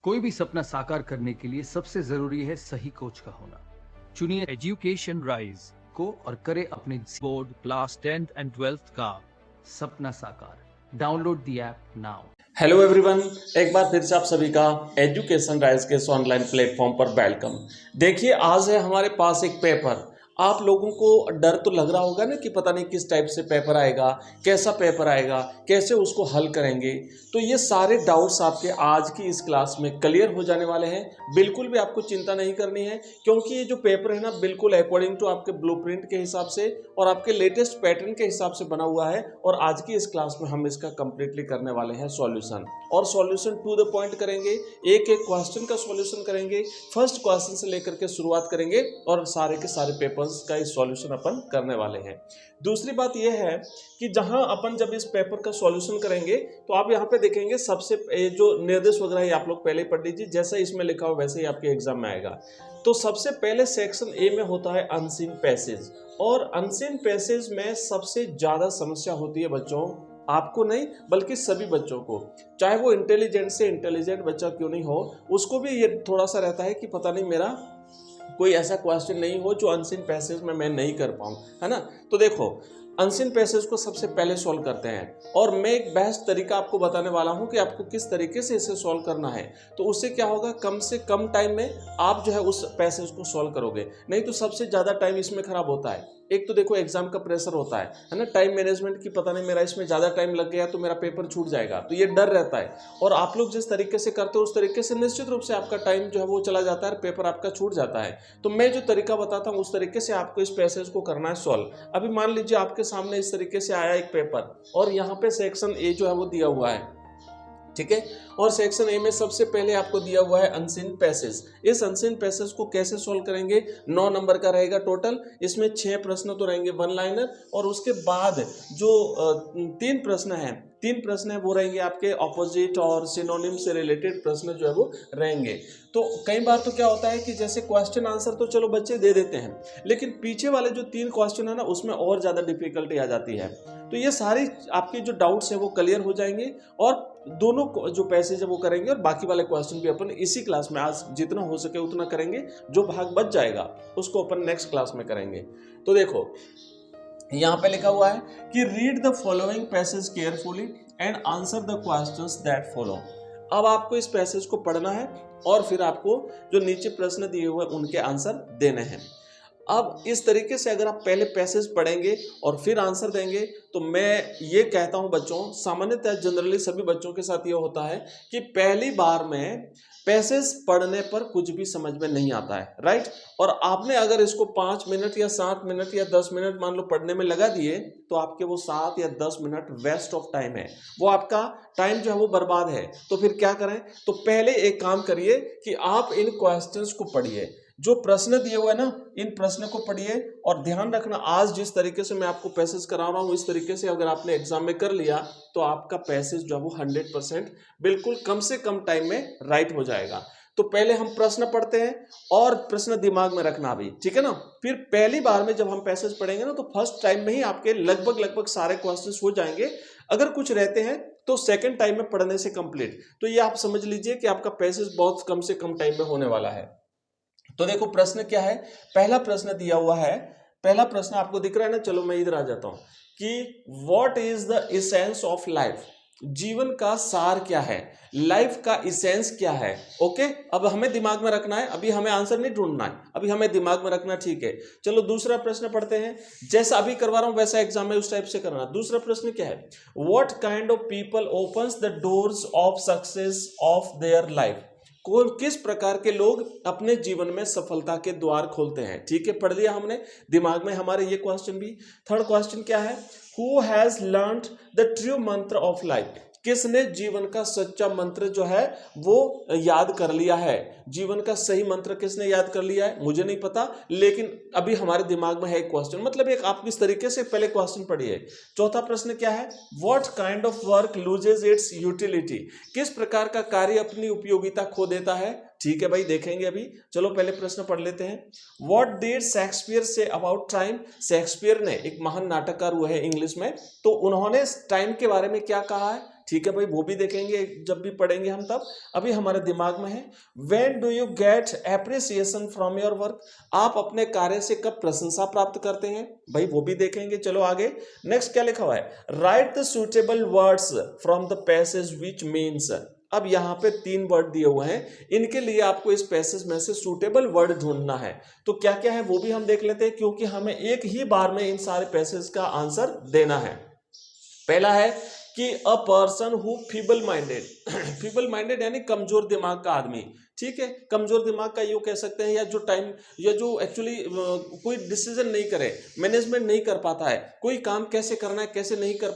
कोई भी सपना साकार करने के लिए सबसे जरूरी है सही कोच का होना। चुनिए एजुकेशन राइज को और करे अपने board class 10th and 12th का सपना साकार। Download the app now. Hello everyone, एक बार फिर से आप सभी का एजुकेशन राइज के इस ऑनलाइन प्लेटफॉर्म पर वेलकम। देखिए, आज है हमारे पास एक पेपर। आप लोगों को डर तो लग रहा होगा ना कि पता नहीं किस टाइप से पेपर आएगा, कैसा पेपर आएगा, कैसे उसको हल करेंगे। तो ये सारे डाउट्स आपके आज की इस क्लास में क्लियर हो जाने वाले हैं। बिल्कुल भी आपको चिंता नहीं करनी है, क्योंकि ये जो पेपर है ना, बिल्कुल अकॉर्डिंग टू आपके ब्लूप्रिंट के हिसाब से और आपके लेटेस्ट पैटर्न के हिसाब से बना हुआ है। और आज की इस क्लास में हम इसका कंप्लीटली करने वाले हैं सॉल्यूशन, और सॉल्यूशन टू द पॉइंट करेंगे। एक एक क्वेश्चन का सॉल्यूशन करेंगे, फर्स्ट क्वेश्चन से लेकर के शुरुआत करेंगे और सारे के सारे पेपर्स का इस सॉल्यूशन अपन करने वाले हैं। दूसरी बात यह है कि जहां अपन जब इस पेपर का सॉल्यूशन करेंगे तो आप यहां पे देखेंगे सबसे जो निर्देश वगैरह है आप लोग पहले ही पढ़ लीजिए, जैसा इसमें लिखा हो वैसे ही आपके एग्जाम में आएगा। तो सबसे पहले सेक्शन ए में होता है अनसीन पैसेज, और अनसीन पैसेज में सबसे ज्यादा समस्या होती है बच्चों, आपको नहीं बल्कि सभी बच्चों को, चाहे वो इंटेलिजेंट से इंटेलिजेंट बच्चा क्यों नहीं हो, उसको भी ये थोड़ा सा रहता है कि पता नहीं मेरा कोई ऐसा क्वेश्चन नहीं हो जो अनसीन पैसेज में मैं नहीं कर पाऊं, है ना। तो देखो, अनसीन पैसेज को सबसे पहले सॉल्व करते हैं, और मैं एक बेस्ट तरीका आपको बताने वाला हूं कि आपको किस तरीके से इसे सॉल्व करना है। तो उससे क्या होगा, कम से कम टाइम में आप जो है उस पैसेज को सॉल्व करोगे। नहीं तो सबसे ज्यादा टाइम इसमें खराब होता है। एक तो देखो एग्जाम का प्रेशर होता है ना, टाइम मैनेजमेंट की, पता नहीं मेरा इसमें ज्यादा टाइम लग गया तो मेरा पेपर छूट जाएगा, तो ये डर रहता है। और आप लोग जिस तरीके से करते हो उस तरीके से निश्चित रूप से आपका टाइम जो है वो चला जाता है, पेपर आपका छूट जाता है। तो मैं जो तरीका बताता हूँ उस तरीके से आपको इस पैसेज को करना है सॉल्व। अभी मान लीजिए आपके सामने इस तरीके से आया एक पेपर, और यहाँ पे सेक्शन ए जो है वो दिया हुआ है, ठीक है। और सेक्शन ए में सबसे पहले आपको दिया हुआ है अनसीन पैसेज। इस अनसीन पैसेज को कैसे सॉल्व करेंगे, 9 नंबर का रहेगा टोटल। इसमें 6 प्रश्न तो रहेंगे वन लाइनर, और उसके बाद जो 3 प्रश्न है वो रहेंगे आपके ऑपोजिट और सिनोनिम से रिलेटेड प्रश्न जो है वो रहेंगे। तो कई बार तो क्या होता है कि जैसे क्वेश्चन आंसर तो चलो बच्चे दे देते हैं, लेकिन पीछे वाले जो 3 क्वेश्चन है ना उसमें और ज्यादा डिफिकल्टी आ जाती है। तो ये सारी आपके जो डाउट्स है वो क्लियर हो जाएंगे, और दोनों जो पैसेज है वो करेंगे, और बाकी वाले क्वेश्चन भी अपन इसी क्लास में आज जितना हो सके उतना करेंगे। जो भाग बच जाएगा उसको अपन नेक्स्ट क्लास में करेंगे। तो देखो यहाँ पे लिखा हुआ है कि read the following passage carefully and answer the questions that follow. अब आपको इस पैसेज को पढ़ना है और फिर आपको जो नीचे प्रश्न दिए हुए उनके आंसर देने हैं। अब इस तरीके से अगर आप पहले पैसेज पढ़ेंगे और फिर आंसर देंगे, तो मैं ये कहता हूं बच्चों, सामान्यतः जनरली सभी बच्चों के साथ ये होता है कि पहली बार में पैसेज पढ़ने पर कुछ भी समझ में नहीं आता है, राइट। और आपने अगर इसको 5 मिनट या 7 मिनट या 10 मिनट मान लो पढ़ने में लगा दिए, तो आपके वो 7 या 10 मिनट वेस्ट ऑफ टाइम है, वो आपका टाइम जो है वो बर्बाद है। तो फिर क्या करें, तो पहले एक काम करिए कि आप इन क्वेश्चंस को पढ़िए, जो प्रश्न दिए हुए ना इन प्रश्न को पढ़िए। और ध्यान रखना, आज जिस तरीके से मैं आपको पैसेज करा रहा हूं इस तरीके से अगर आपने एग्जाम में कर लिया तो आपका पैसेज जो है वो 100% बिल्कुल कम से कम टाइम में राइट हो जाएगा। तो पहले हम प्रश्न पढ़ते हैं और प्रश्न दिमाग में रखना भी, ठीक है ना। फिर पहली बार में जब हम पैसेज पढ़ेंगे ना तो फर्स्ट टाइम में ही आपके लगभग सारे क्वेश्चंस हो जाएंगे। अगर कुछ रहते हैं तो सेकंड टाइम में पढ़ने से कंप्लीट। तो ये आप समझ लीजिए कि आपका पैसेज बहुत कम से कम टाइम में होने वाला है। तो देखो प्रश्न क्या है, पहला प्रश्न दिया हुआ है, पहला प्रश्न आपको दिख रहा है ना, चलो मैं इधर आ जाता हूं कि what is the essence of life. जीवन का सार क्या है, लाइफ का इसेंस क्या है। ओके, अब हमें दिमाग में रखना है, अभी हमें आंसर नहीं ढूंढना है, अभी हमें दिमाग में रखना, ठीक है। चलो दूसरा प्रश्न पढ़ते हैं, जैसा अभी करवा रहा हूं वैसा एग्जाम में उस टाइप से करना। दूसरा प्रश्न क्या है, what kind of people opens the doors of success of their life. कौन किस प्रकार के लोग अपने जीवन में सफलता के द्वार खोलते हैं। ठीक है, पढ़ लिया हमने, दिमाग में हमारे ये क्वेश्चन भी। थर्ड क्वेश्चन क्या है, who has learned the true मंत्र ऑफ लाइफ। किसने जीवन का सच्चा मंत्र जो है वो याद कर लिया है। जीवन का सही मंत्र किसने याद कर लिया है, मुझे नहीं पता, लेकिन अभी हमारे दिमाग में है एक क्वेश्चन, मतलब एक आप इस तरीके से पहले क्वेश्चन पढ़िए। चौथा प्रश्न क्या है, what kind of work loses it's utility. किस प्रकार का कार्य अपनी उपयोगिता खो देता है। ठीक है भाई, देखेंगे अभी, चलो पहले प्रश्न पढ़ लेते हैं। What did Shakespeare say about time. Shakespeare ने, एक महान नाटककार हुए हैं इंग्लिश में, तो उन्होंने टाइम के बारे में क्या कहा है। ठीक है भाई, वो भी देखेंगे जब भी पढ़ेंगे हम तब। अभी हमारे दिमाग में है when do you get appreciation from your work, आप अपने कार्य से कब प्रशंसा प्राप्त करते हैं, भाई वो भी देखेंगे। चलो आगे, नेक्स्ट क्या लिखा हुआ है, right the suitable words from the passage which means. अब यहाँ पे 3 वर्ड दिए हुए हैं, इनके लिए आपको इस पैसेज में से सूटेबल वर्ड ढूंढना है। तो क्या क्या है वो भी हम देख लेते हैं, क्योंकि हमें एक ही बार में इन सारे पैसेज का आंसर देना है। पहला है कि a person who feeble minded, feeble minded यानी कमजोर दिमाग का आदमी, ठीक है। कमजोर दिमाग का यूं कह सकते हैं, या जो टाइम या जो एक्चुअली कोई डिसीजन नहीं करे, मैनेजमेंट नहीं कर पाता है, कोई काम कैसे करना है कैसे नहीं कर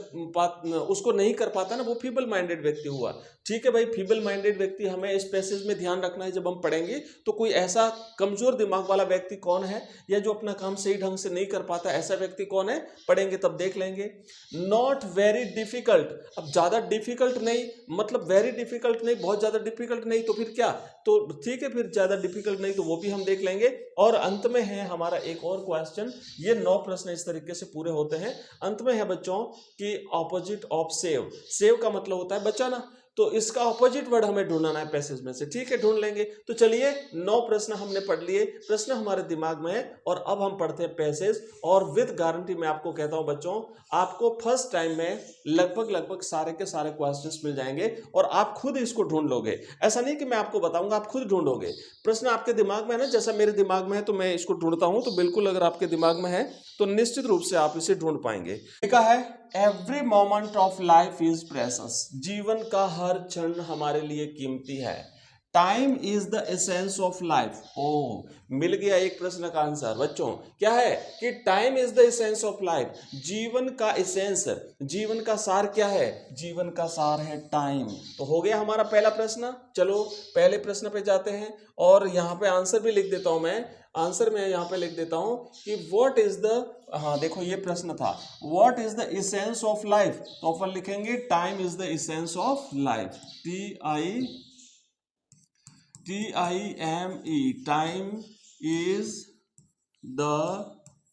उसको नहीं कर पाता ना, वो फीबल माइंडेड व्यक्ति हुआ। ठीक है भाई, फीबल माइंडेड व्यक्ति हमें इस पैसेज में ध्यान रखना है जब हम पढ़ेंगे। तो कोई ऐसा कमजोर दिमाग वाला व्यक्ति कौन है, या जो अपना काम सही ढंग से नहीं कर पाता, ऐसा व्यक्ति कौन है, पढ़ेंगे तब देख लेंगे। नॉट वेरी डिफिकल्ट, अब ज्यादा डिफिकल्ट नहीं, मतलब वेरी डिफिकल्ट नहीं, बहुत ज्यादा डिफिकल्ट नहीं, तो फिर क्या, तो ठीक है, फिर ज्यादा डिफिकल्ट नहीं, तो वो भी हम देख लेंगे। और अंत में है हमारा एक और क्वेश्चन, ये 9 प्रश्न इस तरीके से पूरे होते हैं। अंत में है बच्चों कि ऑपोजिट ऑफ सेव, सेव का मतलब होता है बचाना, तो इसका ऑपोजिट वर्ड हमें ढूंढना है पैसेज में से, ठीक है, ढूंढ लेंगे। तो चलिए 9 प्रश्न हमने पढ़ लिए, प्रश्न हमारे दिमाग में है, और अब हम पढ़ते हैं पैसेज। और विद गारंटी मैं आपको कहता हूं बच्चों, आपको फर्स्ट टाइम में लगभग सारे के सारे क्वेश्चंस मिल जाएंगे, और आप खुद इसको ढूंढ लोगे। ऐसा नहीं कि मैं आपको बताऊंगा, आप खुद ढूंढोगे। प्रश्न आपके दिमाग में है ना, जैसा मेरे दिमाग में है तो मैं इसको ढूंढता हूं, तो बिल्कुल अगर आपके दिमाग में है तो निश्चित रूप से आप इसे ढूंढ पाएंगे। लिखा है every moment of life is precious, जीवन का हर क्षण हमारे लिए कीमती है। Time is the essence of life, ओ मिल गया एक प्रश्न का आंसर बच्चों। क्या है कि time is the essence of life, जीवन का एसेंस, जीवन का सार क्या है, जीवन का सार है टाइम। तो हो गया हमारा पहला प्रश्न। चलो पहले प्रश्न पे जाते हैं, और यहाँ पे आंसर भी लिख देता हूं मैं, आंसर में यहाँ पे लिख देता हूं कि व्हाट इज द, हाँ देखो ये प्रश्न था, what is the essence of life, तो अपन लिखेंगे time is the essence of life, TIME, time is the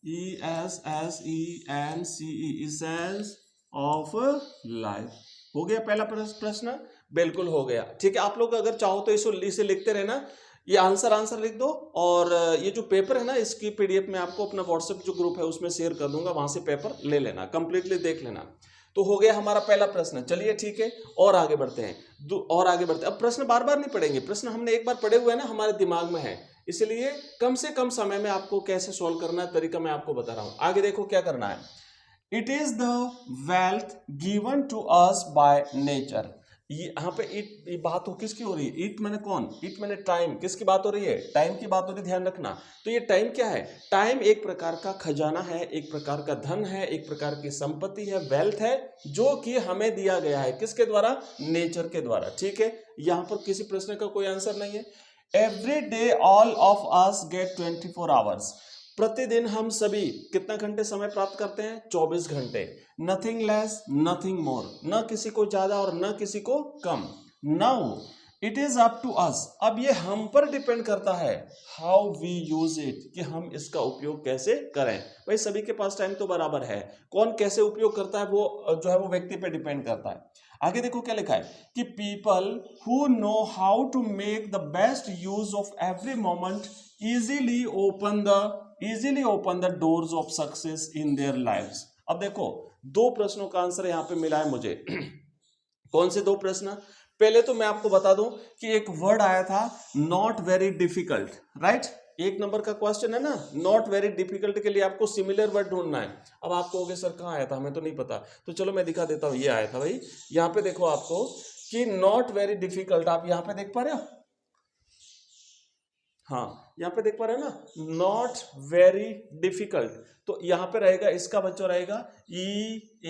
ESSENCE, essence of life. हो गया पहला प्रश्न, बिल्कुल हो गया। ठीक है, आप लोग अगर चाहो तो इसे लिखते रहना, ये आंसर लिख दो, और ये जो पेपर है ना, इसकी PDF में आपको अपना व्हाट्सएप जो ग्रुप है उसमें शेयर कर दूंगा, वहां से पेपर ले लेना, कंप्लीटली देख लेना। तो हो गया हमारा पहला प्रश्न। चलिए ठीक है, और आगे बढ़ते हैं, अब प्रश्न बार बार नहीं पढ़ेंगे, प्रश्न हमने एक बार पढ़े हुए हैं ना, हमारे दिमाग में है, इसलिए कम से कम समय में आपको कैसे सोल्व करना है तरीका मैं आपको बता रहा हूं। आगे देखो क्या करना है, it is the wealth given to us by nature. ये यहाँ पे इट बात हो किसकी हो रही है, इट मैंने कौन, इट मैंने टाइम, किसकी बात हो रही है, टाइम की बात हो रही है, ध्यान रखना। तो ये टाइम क्या है, टाइम एक प्रकार का खजाना है, एक प्रकार का धन है, एक प्रकार की संपत्ति है, वेल्थ है, जो कि हमें दिया गया है, किसके द्वारा, नेचर के द्वारा। ठीक है, यहाँ पर किसी प्रश्न का कोई आंसर नहीं है। Every day all of us gate 24 hours, प्रतिदिन हम सभी कितना घंटे समय प्राप्त करते हैं, 24 घंटे, नथिंग लेस नथिंग मोर, न किसी को ज्यादा और न किसी को कम। Now it is up to us, अब ये हम पर डिपेंड करता है, हाउ वी यूज इट, कि हम इसका उपयोग कैसे करें। भाई सभी के पास टाइम तो बराबर है, कौन कैसे उपयोग करता है वो जो है वो व्यक्ति पे डिपेंड करता है। आगे देखो क्या लिखा है कि people who know how to make the best use of every moment easily open the doors of success in their lives. अब देखो 2 प्रश्नों का आंसर यहां पे मिला है मुझे। कौन से 2 प्रश्न, पहले तो मैं आपको बता दूं कि एक वर्ड आया था not very difficult, right, 1 number का क्वेश्चन है ना, नॉट वेरी डिफिकल्ट के लिए आपको सिमिलर वर्ड ढूंढना है। अब आप कहोगे सर कहाँ आया था, हमें तो नहीं पता, तो चलो मैं दिखा देता हूं, ये आया था भाई, यहाँ पे देखो आपको कि नॉट वेरी डिफिकल्ट, आप यहाँ पे देख पा रहे हो, हाँ यहाँ पे देख पा रहे हैं ना, नॉट वेरी डिफिकल्ट, तो यहाँ पे रहेगा, इसका बच्चा रहेगा EASILY,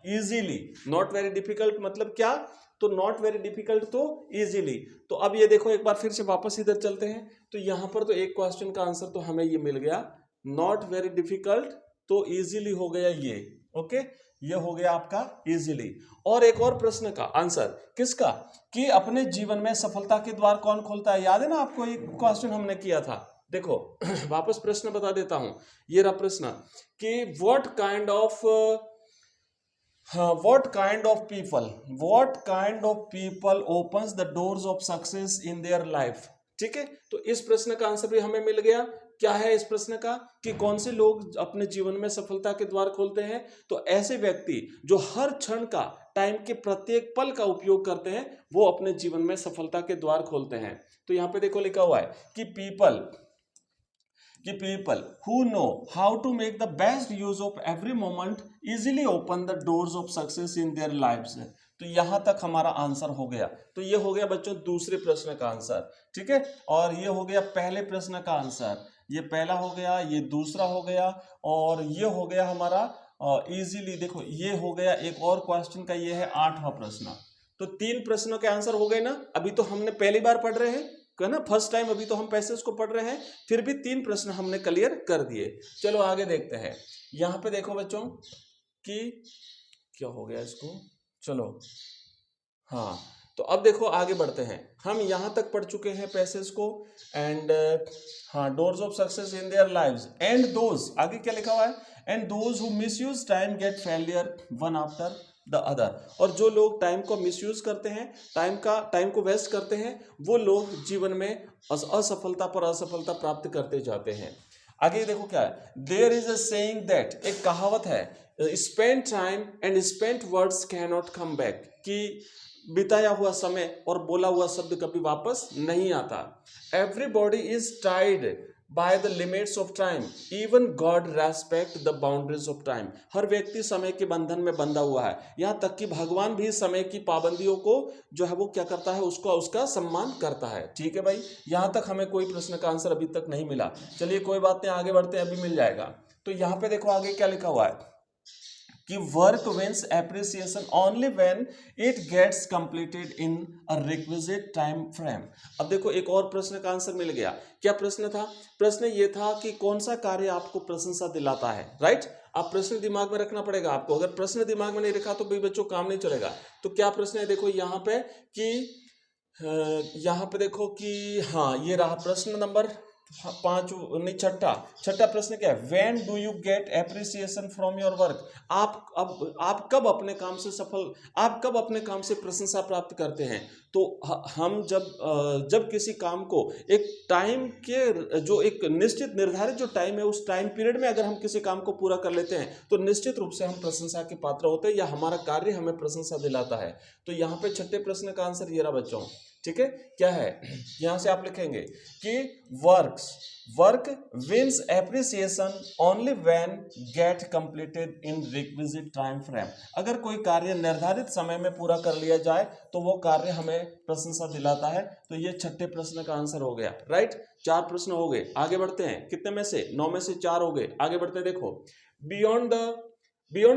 easily. Not very difficult मतलब क्या, तो नॉट वेरी डिफिकल्ट तो इजीली। तो अब ये देखो एक बार फिर से वापस इधर चलते हैं, तो यहाँ पर तो एक क्वेश्चन का आंसर तो हमें ये मिल गया, नॉट वेरी डिफिकल्ट तो इजीली हो गया ये, ओके, ये हो गया आपका इजीली। और एक और प्रश्न का आंसर किसका, कि अपने जीवन में सफलता के द्वार कौन खोलता है, याद है ना आपको, एक क्वेश्चन हमने किया था। देखो वापस प्रश्न बता देता हूं, ये रहा प्रश्न कि व्हाट काइंड ऑफ हाँ, what kind of people opens the doors of success in their life? ठीक है, तो इस प्रश्न का आंसर भी हमें मिल गया। क्या है इस प्रश्न का कि कौन से लोग अपने जीवन में सफलता के द्वार खोलते हैं? तो ऐसे व्यक्ति जो हर क्षण का, टाइम के प्रत्येक पल का उपयोग करते हैं, वो अपने जीवन में सफलता के द्वार खोलते हैं। तो यहाँ पे देखो लिखा हुआ है कि people who know how to make the best use of every moment easily open the doors of success in their lives। तो यहां तक हमारा आंसर हो गया। तो ये हो गया बच्चों दूसरे प्रश्न का आंसर, ठीक है। और ये हो गया पहले प्रश्न का आंसर, ये पहला हो गया, ये दूसरा हो गया, और ये हो गया हमारा इजीली। देखो ये हो गया एक और क्वेश्चन का, ये है 8वां प्रश्न। तो 3 प्रश्नों के आंसर हो गए ना। अभी तो हमने पहली बार पढ़ रहे हैं ना, फर्स्ट टाइम अभी तो हम पैसेज को पढ़ रहे हैं, फिर भी 3 प्रश्न हमने क्लियर कर दिए। चलो आगे देखते हैं। यहाँ पे देखो बच्चों कि क्या हो गया इसको, चलो हाँ, तो अब देखो आगे बढ़ते हैं। हम यहाँ तक पढ़ चुके हैं पैसेज को, एंड हाँ, doors of success in their lives and those, आगे क्या लिखा हुआ है, and those who misuse time get failure one after the other. और जो लोग टाइम को मिसयूज करते हैं, टाइम को वेस्ट करते हैं, वो लोग जीवन में असफलता पर असफलता प्राप्त करते जाते हैं। आगे देखो क्या है, there is a saying that, एक कहावत है, spend time and spent words can not come back, कि बिताया हुआ समय और बोला हुआ शब्द कभी वापस नहीं आता। Everybody is tied by the limits of time, even god respect the boundaries of time. हर व्यक्ति समय के बंधन में बंधा हुआ है, यहाँ तक कि भगवान भी समय की पाबंदियों को जो है वो क्या करता है, उसका सम्मान करता है। ठीक है भाई, यहाँ तक हमें कोई प्रश्न का आंसर अभी तक नहीं मिला। चलिए कोई बात नहीं, आगे बढ़ते हैं, अभी मिल जाएगा। तो यहाँ पे देखो आगे क्या लिखा हुआ है कि work wins appreciation only when it gets completed in a requisite time frame. अब देखो एक और प्रश्न का आंसर मिल गया। क्या प्रश्न था? प्रश्न ये था कि कौन सा कार्य आपको प्रशंसा दिलाता है, राइट। अब प्रश्न दिमाग में रखना पड़ेगा आपको, अगर प्रश्न दिमाग में नहीं रखा तो भी बच्चों काम नहीं चलेगा। तो क्या प्रश्न है देखो यहाँ पे कि यहाँ पे देखो कि हाँ, ये रहा प्रश्न नंबर 5 नहीं, छठा प्रश्न क्या है, when do you get appreciation from your work. आप कब अपने काम से प्रशंसा प्राप्त करते हैं? तो हम जब किसी काम को एक टाइम के, जो एक निश्चित निर्धारित जो टाइम है, उस टाइम पीरियड में अगर हम किसी काम को पूरा कर लेते हैं तो निश्चित रूप से हम प्रशंसा के पात्र होते हैं, या हमारा कार्य हमें प्रशंसा दिलाता है। तो यहाँ पे छठे प्रश्न का आंसर ये रहा बच्चों, ठीक है। क्या है, यहां से आप लिखेंगे कि work wins appreciation only when get completed in requisite time frame. अगर कोई कार्य निर्धारित समय में पूरा कर लिया जाए तो वो कार्य हमें प्रशंसा दिलाता है। तो ये छठे प्रश्न का आंसर हो गया, राइट। 4 प्रश्न हो गए, आगे बढ़ते हैं। कितने में से? 9 में से 4 हो गए। आगे बढ़ते हैं, देखो, beyond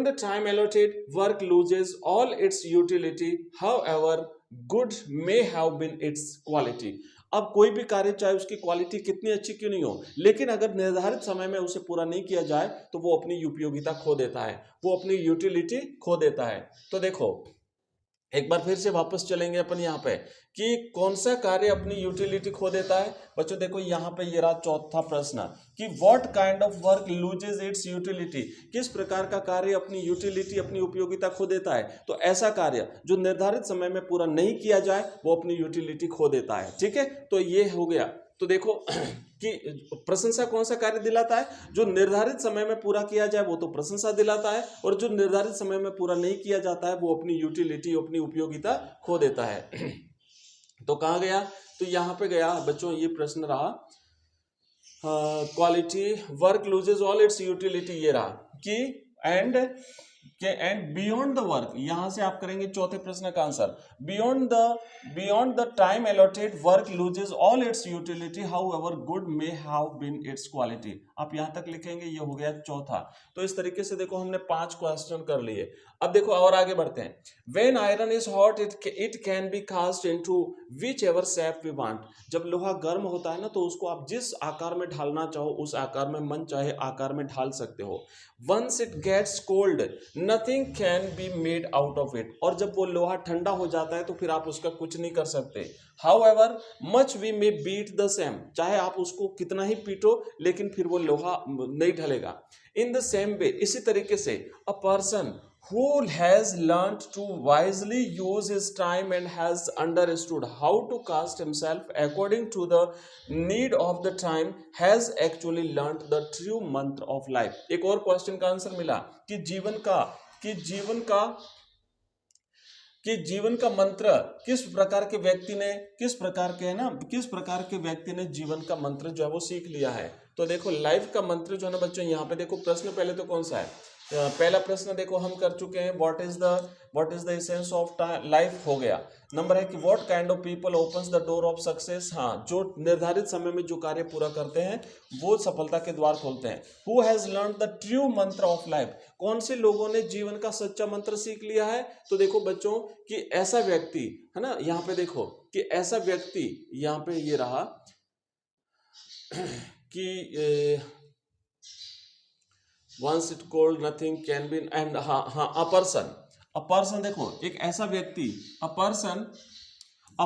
the time allotted work loses all its utility, however good may have been its quality. अब कोई भी कार्य चाहे उसकी क्वालिटी कितनी अच्छी क्यों नहीं हो, लेकिन अगर निर्धारित समय में उसे पूरा नहीं किया जाए तो वो अपनी उपयोगिता खो देता है, वो अपनी यूटिलिटी खो देता है। तो देखो एक बार फिर से वापस चलेंगे अपन यहाँ पे कि कौन सा कार्य अपनी यूटिलिटी खो देता है। बच्चों देखो यहाँ पे ये रहा चौथा प्रश्न कि what kind of work loses it's utility. किस प्रकार का कार्य अपनी यूटिलिटी, अपनी उपयोगिता खो देता है? तो ऐसा कार्य जो निर्धारित समय में पूरा नहीं किया जाए वो अपनी यूटिलिटी खो देता है, ठीक है। तो ये हो गया। तो देखो कि प्रशंसा कौन सा कार्य दिलाता है? जो निर्धारित समय में पूरा किया जाए वो तो प्रशंसा दिलाता है, और जो निर्धारित समय में पूरा नहीं किया जाता है वो अपनी यूटिलिटी, अपनी उपयोगिता खो देता है। तो कहाँ गया? तो यहाँ पे गया बच्चों, ये प्रश्न रहा quality work loses all its utility, ये रहा कि एंड बियॉन्ड द वर्क। यहां से आप करेंगे चौथे प्रश्न का answer, beyond the time allotted work loses all its utility, however good may have been its quality. आप यहां तक लिखेंगे, ये हो गया चौथा। तो इस तरीके से देखो हमने 5 क्वेश्चन कर लिए। अब देखो और आगे बढ़ते हैं। When iron is hot it can be cast into whichever shape we want. जब लोहा गर्म होता है ना तो उसको आप जिस आकार में ढालना चाहो उस आकार में, मन चाहे आकार में ढाल सकते हो। Once it gets cold nothing can be made out of it. और जब वो लोहा ठंडा हो जाता है तो फिर आप उसका कुछ नहीं कर सकते। However much we may beat the same. चाहे आप उसको कितना ही पीटो लेकिन फिर वो लोहा नहीं ढलेगा। इन द सेम वे, इसी तरीके से a person who has learnt to wisely use his time and has understood how to cast himself according to the need of the time has actually learnt the true mantra of life। एक और question का answer मिला कि जीवन का मंत्र किस प्रकार के व्यक्ति ने जीवन का मंत्र जो है वो सीख लिया है। तो देखो लाइफ का मंत्र जो है ना बच्चों, यहाँ पे देखो प्रश्न पहले तो कौन सा है, पहला प्रश्न देखो हम कर चुके हैं, what is the essence of life हो गया। नंबर है कि what kind of people opens the door of success, हाँ जो निर्धारित समय में जो कार्य पूरा करते हैं वो सफलता के द्वार खोलते हैं। Who has learn the true मंत्र ऑफ लाइफ, कौन से लोगों ने जीवन का सच्चा मंत्र सीख लिया है। तो देखो बच्चों कि ऐसा व्यक्ति है ना, यहाँ पे देखो कि ऐसा व्यक्ति यहाँ पे ये रहा कि once it called nothing can be and a person देखो एक ऐसा व्यक्ति a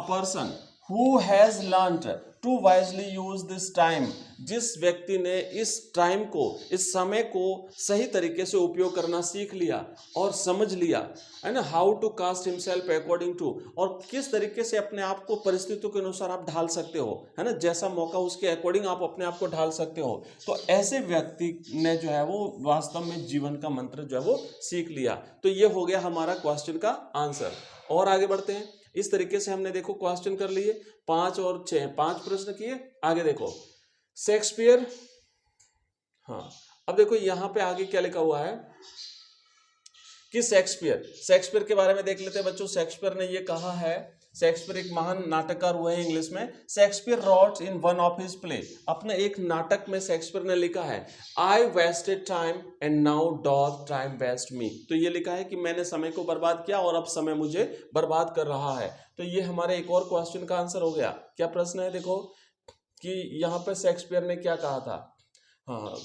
person who has learnt to wisely use this time, जिस व्यक्ति ने इस टाइम को, इस समय को सही तरीके से उपयोग करना सीख लिया और समझ लिया है ना, how to cast himself according to, और किस तरीके से अपने आप को परिस्थितियों के अनुसार आप ढाल सकते हो है ना, जैसा मौका उसके अकॉर्डिंग आप अपने आप को ढाल सकते हो। तो ऐसे व्यक्ति ने जो है वो वास्तव में जीवन का मंत्र जो है वो सीख लिया। तो ये हो गया हमारा क्वेश्चन का आंसर। और आगे बढ़ते हैं। इस तरीके से हमने देखो क्वेश्चन कर लिए 5 और 6, 5 प्रश्न किए। आगे देखो शेक्सपियर, हाँ अब देखो यहां पे आगे क्या लिखा हुआ है कि शेक्सपियर के बारे में देख लेते हैं बच्चों। शेक्सपियर ने ये कहा है, शेक्सपियर एक महान नाटककार हुए हैं इंग्लिश में। Shakespeare wrote in one of his play, अपने एक नाटक में शेक्सपियर ने लिखा है I wasted time and now doth time waste me. तो ये लिखा है कि मैंने समय को बर्बाद किया और अब समय मुझे बर्बाद कर रहा है। तो ये हमारे एक और क्वेश्चन का आंसर हो गया। क्या प्रश्न है देखो कि यहाँ पे शेक्सपियर ने क्या कहा था। हाँ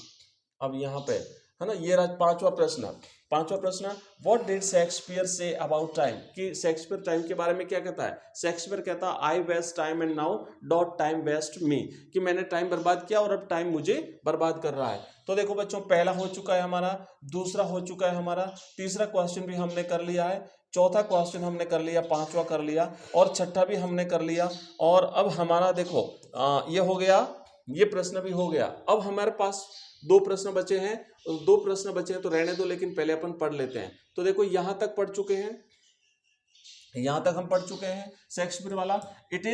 अब यहाँ पे है ना, ये रहा पांचवा प्रश्न what did Shakespeare say about time, कि शेक्सपियर टाइम के बारे में क्या कहता है। शेक्सपियर कहता है I waste time and now doth time waste me, कि मैंने टाइम बर्बाद किया और अब टाइम मुझे बर्बाद कर रहा है। तो देखो बच्चों पहला हो चुका है हमारा, दूसरा हो चुका है हमारा, तीसरा क्वेश्चन भी हमने कर लिया है, चौथा क्वेश्चन हमने कर लिया, पांचवा कर लिया और छठा भी हमने कर लिया। और अब हमारा देखो ये हो गया, ये प्रश्न भी हो गया। अब हमारे पास 2 प्रश्न बचे हैं, तो रहने दो, लेकिन पहले अपन पढ़ लेते हैं। तो देखो यहां तक पढ़ चुके हैं, यहां तक हम पढ़ चुके हैं शेक्सपियर वाला। It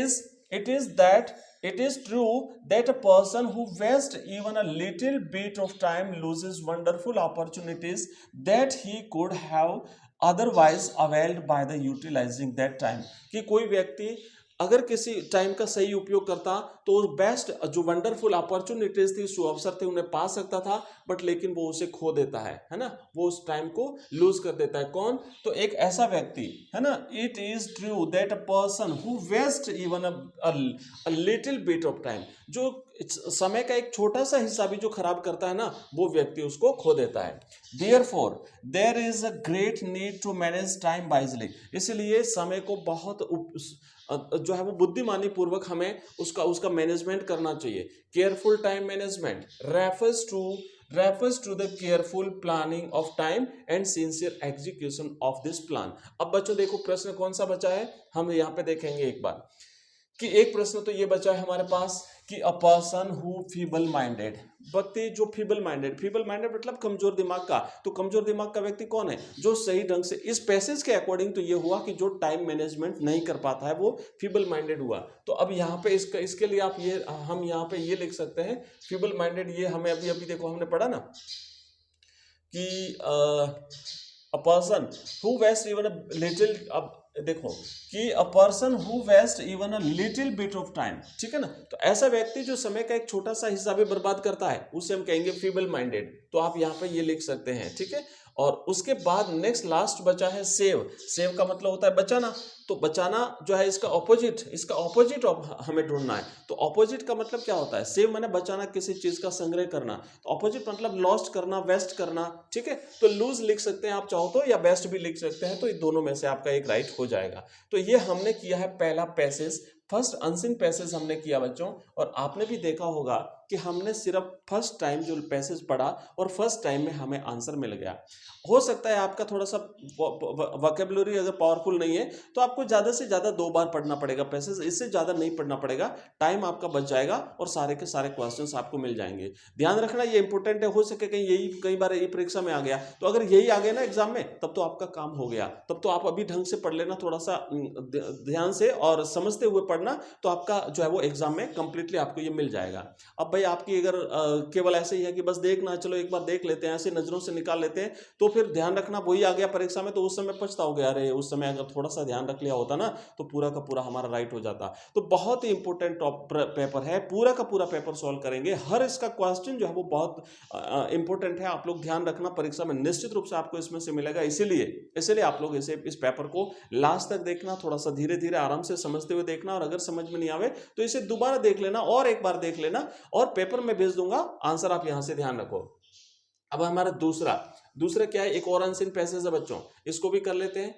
is true that a person who wastes even a little bit of time loses wonderful opportunities that he could have otherwise availed by the utilizing that time, कि कोई व्यक्ति अगर किसी टाइम का सही उपयोग करता तो बेस्ट जो वंडरफुल अपॉर्चुनिटीज थी, जो अवसर थे, उन्हें पा सकता था, बट लेकिन वो उसे खो देता है ना, वो उस टाइम को लूज कर देता है। कौन? तो एक ऐसा व्यक्ति है ना। It is true that a person who waste even a little bit of time, जो समय का एक छोटा सा हिस्सा भी जो खराब करता है ना, वो व्यक्ति उसको खो देता है। Therefore, there is a great need to manage time wisely, इसलिए समय को बहुत जो है वो बुद्धिमानी पूर्वक हमें उसका मैनेजमेंट करना चाहिए। Careful time management refers to the careful planning of time and sincere execution of this plan. अब बच्चों देखो प्रश्न कौन सा बचा है, हम यहाँ पे देखेंगे एक बार कि एक प्रश्न तो ये बचा है हमारे पास कि a person who feeble minded, व्यक्ति जो फीबल माइंडेड मतलब कमजोर दिमाग का। तो कमजोर दिमाग का व्यक्ति कौन है? जो सही ढंग से इस पैसेज के अकॉर्डिंग तो ये हुआ कि जो टाइम मैनेजमेंट नहीं कर पाता है वो फीबल माइंडेड हुआ। तो अब यहाँ पे इसके लिए आप ये हम यहाँ पे ये लिख सकते हैं फीबल माइंडेड। ये हमें अभी देखो हमने पढ़ा ना कि a person who waste even a little, अब देखो कि a person who waste even a little bit of time, ठीक है ना। तो ऐसा व्यक्ति जो समय का एक छोटा सा हिस्सा भी बर्बाद करता है उसे हम कहेंगे फीबल माइंडेड। तो आप यहाँ पे ये लिख सकते हैं, ठीक है। और उसके बाद नेक्स्ट लास्ट बचा है सेव का मतलब होता है बचाना। तो बचाना जो है इसका ऑपोजिट हमें ढूंढना है। तो ऑपोजिट का मतलब क्या होता है? सेव माने बचाना, किसी चीज का संग्रह करना। तो ऑपोजिट मतलब लॉस्ट करना, वेस्ट करना, ठीक है। तो लूज लिख सकते हैं आप चाहो तो, या बेस्ट भी लिख सकते हैं। तो ये दोनों में से आपका एक राइट हो जाएगा। तो ये हमने किया है पहला पैसेज, फर्स्ट अनसीन पैसेज हमने किया बच्चों। और आपने भी देखा होगा कि हमने सिर्फ फर्स्ट टाइम जो पैसेज पढ़ा और फर्स्ट टाइम में हमें आंसर मिल गया। हो सकता है आपका थोड़ा सा वोकैबुलरी अगर पावरफुल नहीं है तो आपको ज़्यादा से ज़्यादा 2 बार पढ़ना पड़ेगा पैसेज, इससे ज़्यादा नहीं पढ़ना पड़ेगा, टाइम आपका बच जाएगा और सारे के सारे क्वेश्चंस आपको मिल जाएंगे। ध्यान रखना ये इंपॉर्टेंट है, हो सके कहीं यही कई बार ये परीक्षा में आ गया, तो अगर यही आ गया ना एग्जाम में तब तो आपका काम हो गया, तब तो आप अभी ढंग से पढ़ लेना, थोड़ा सा ध्यान से और समझते हुए पढ़ना, तो आपका जो है वो एग्जाम में कंप्लीटली आपको ये मिल जाएगा। अब भाई आपकी अगर केवल ऐसे ही है कि बस देखना, चलो एक बार देख लेते हैं, ऐसे नजरों से निकाल लेते हैं, तो फिर ध्यान रखना वही आ गया परीक्षा में तो उस समय पछताओगे, अरे उस समय अगर थोड़ा सा ध्यान रख लिया होता ना तो पूरा का पूरा हमारा राइट हो जाता। तो बहुत ही इंपॉर्टेंट पेपर है, पूरा का पूरा पेपर सॉल्व करेंगे, हर इसका क्वेश्चन जो है वो बहुत इंपॉर्टेंट है, आप लोग ध्यान रखना, परीक्षा में निश्चित रूप से आपको इसमें से मिलेगा। इसीलिए आप लोग इस पेपर को लास्ट तक देखना, थोड़ा सा धीरे धीरे आराम से समझते हुए देखना, और अगर समझ में नहीं आवे तो इसे दोबारा देख लेना और एक बार देख लेना, और पेपर में भेज दूंगा आंसर, आप यहां से ध्यान रखो। अब हमारा दूसरा क्या है, एक और अनसीन पैसेज है बच्चों, इसको भी कर लेते हैं।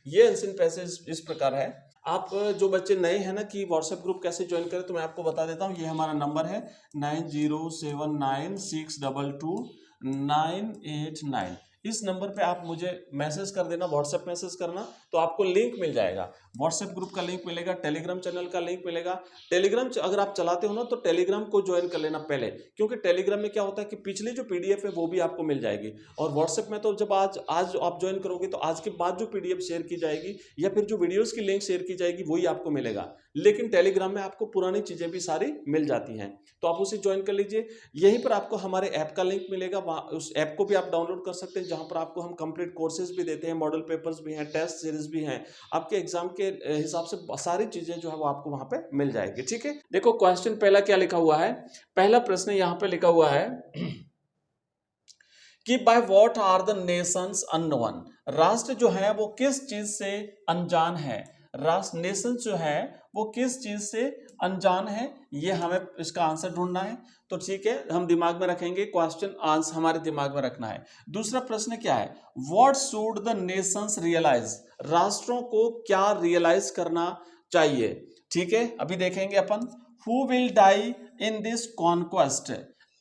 ये अनसीन पैसेज इस प्रकार है, आप जो बच्चे नए हैं ना कि व्हाट्सएप ग्रुप कैसे ज्वाइन करें, तो मैं आपको बता देता हूं। ये हमारा नंबर है 9079622989। इस नंबर पे आप मुझे मैसेज कर देना, व्हाट्सएप मैसेज करना, तो आपको लिंक मिल जाएगा, व्हाट्सएप ग्रुप का लिंक मिलेगा, टेलीग्राम चैनल का लिंक मिलेगा। टेलीग्राम अगर आप चलाते हो ना तो टेलीग्राम को ज्वाइन कर लेना पहले, क्योंकि टेलीग्राम में क्या होता है कि पिछली जो पीडीएफ है वो भी आपको मिल जाएगी, और व्हाट्सएप में तो जब आज आप ज्वाइन करोगे तो आज के बाद जो पीडीएफ शेयर की जाएगी या फिर जो वीडियोज की लिंक शेयर की जाएगी वही आपको मिलेगा, लेकिन टेलीग्राम में आपको पुरानी चीजें भी सारी मिल जाती हैं, तो आप उसे ज्वाइन कर लीजिए। यहीं पर आपको हमारे ऐप का लिंक मिलेगा, उस ऐप को भी आप डाउनलोड कर सकते हैं, जहां पर आपको हम कंप्लीट कोर्सेज भी देते हैं, मॉडल पेपर्स भी हैं, टेस्ट सीरीज भी हैं, आपके एग्जाम के हिसाब से सारी चीजें जो है वो आपको वहां पे मिल जाएगी। ठीक है, देखो क्वेश्चन पहला क्या लिखा हुआ है, पहला प्रश्न यहां पे लिखा हुआ है कि by what are the nations unknown, राष्ट्र जो है वो किस चीज से अनजान है, राष्ट्र नेशन जो है वो किस चीज से अनजान है, ये हमें इसका आंसर ढूंढना है। तो ठीक है, हम दिमाग में रखेंगे, क्वेश्चन आंसर हमारे दिमाग में रखना है। दूसरा प्रश्न क्या है, what should the nations realise, राष्ट्रों को क्या रियलाइज करना चाहिए। ठीक है, अभी देखेंगे अपन, who will die in this conquest,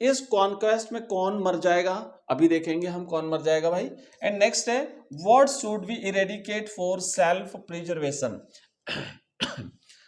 इस कॉन्क्वेस्ट में कौन मर जाएगा, अभी देखेंगे हम कौन मर जाएगा भाई। एंड नेक्स्ट है, what should we eradicate for self preservation,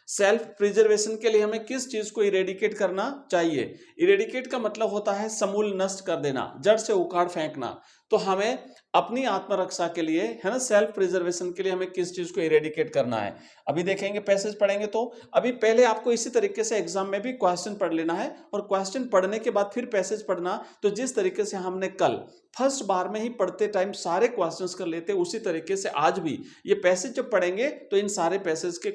self preservation के लिए हमें किस चीज को इरेडिकेट करना चाहिए। इरेडिकेट का मतलब होता है समूल नष्ट कर देना, जड़ से उखाड़ फेंकना, तो हमें अपनी आत्मरक्षा के लिए है ना, सेल्फ प्रिजर्वेशन के लिए हमें किस चीज को इरेडिकेट करना है, अभी देखेंगे, पैसेज पढ़ेंगे। तो अभी पहले आपको इसी तरीके से एग्जाम में भी क्वेश्चन पढ़ लेना है, और क्वेश्चन पढ़ने के बाद फिर पैसेज पढ़ना, तो जिस तरीके से हमने कल फर्स्ट बार में ही पढ़ते टाइम सारे क्वेश्चंस कर लेते, उसी तरीके से आज भी ये पैसेज जब पढ़ेंगे तो इन सारे पैसेज के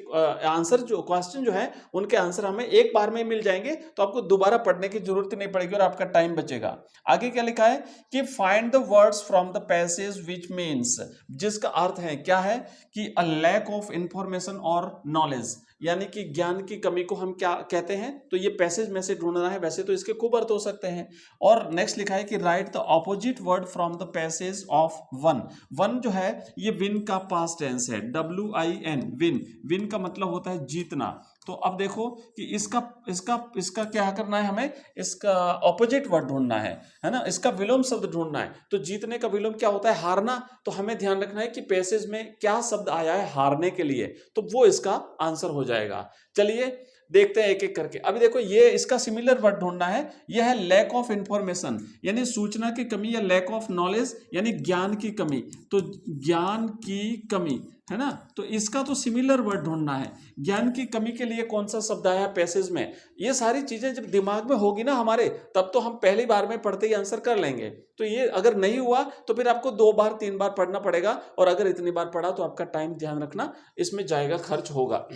आंसर जो क्वेश्चन जो है उनके आंसर हमें एक बार में मिल जाएंगे, तो आपको दोबारा पढ़ने की जरूरत नहीं पड़ेगी और आपका टाइम बचेगा। आगे क्या लिखा है कि find the words from the passage which means, जिसका अर्थ है क्या है कि अ लैक ऑफ इंफॉर्मेशन और नॉलेज, यानी कि ज्ञान की कमी को हम क्या कहते हैं, तो ये पैसेज में से ढूंढना है, वैसे तो इसके खूब अर्थ हो सकते हैं। और नेक्स्ट लिखा है कि right the opposite word from the passage of one, one जो है ये विन का पास्ट टेंस है, WIN, विन, विन का मतलब होता है जीतना। तो अब देखो कि इसका क्या करना है, हमें इसका ऑपोजिट वर्ड ढूंढना है ना, इसका विलोम शब्द ढूंढना है। तो जीतने का विलोम क्या होता है, हारना, तो हमें ध्यान रखना है कि पैसेज में क्या शब्द आया है हारने के लिए, तो वो इसका आंसर हो जाएगा। चलिए देखते हैं एक एक करके। अभी देखो ये इसका सिमिलर वर्ड ढूंढना है, यह है लैक ऑफ इंफॉर्मेशन, यानी सूचना की कमी, या लैक ऑफ नॉलेज यानी ज्ञान की कमी, तो ज्ञान की कमी है ना, तो इसका तो सिमिलर वर्ड ढूंढना है। ज्ञान की कमी के लिए कौन सा शब्द आया पैसेज में, ये सारी चीजें जब दिमाग में होगी ना हमारे, तब तो हम पहली बार में पढ़ते ही आंसर कर लेंगे। तो ये अगर नहीं हुआ तो फिर आपको 2 बार 3 बार पढ़ना पड़ेगा, और अगर इतनी बार पढ़ा तो आपका टाइम ध्यान रखना इसमें जाएगा, खर्च होगा।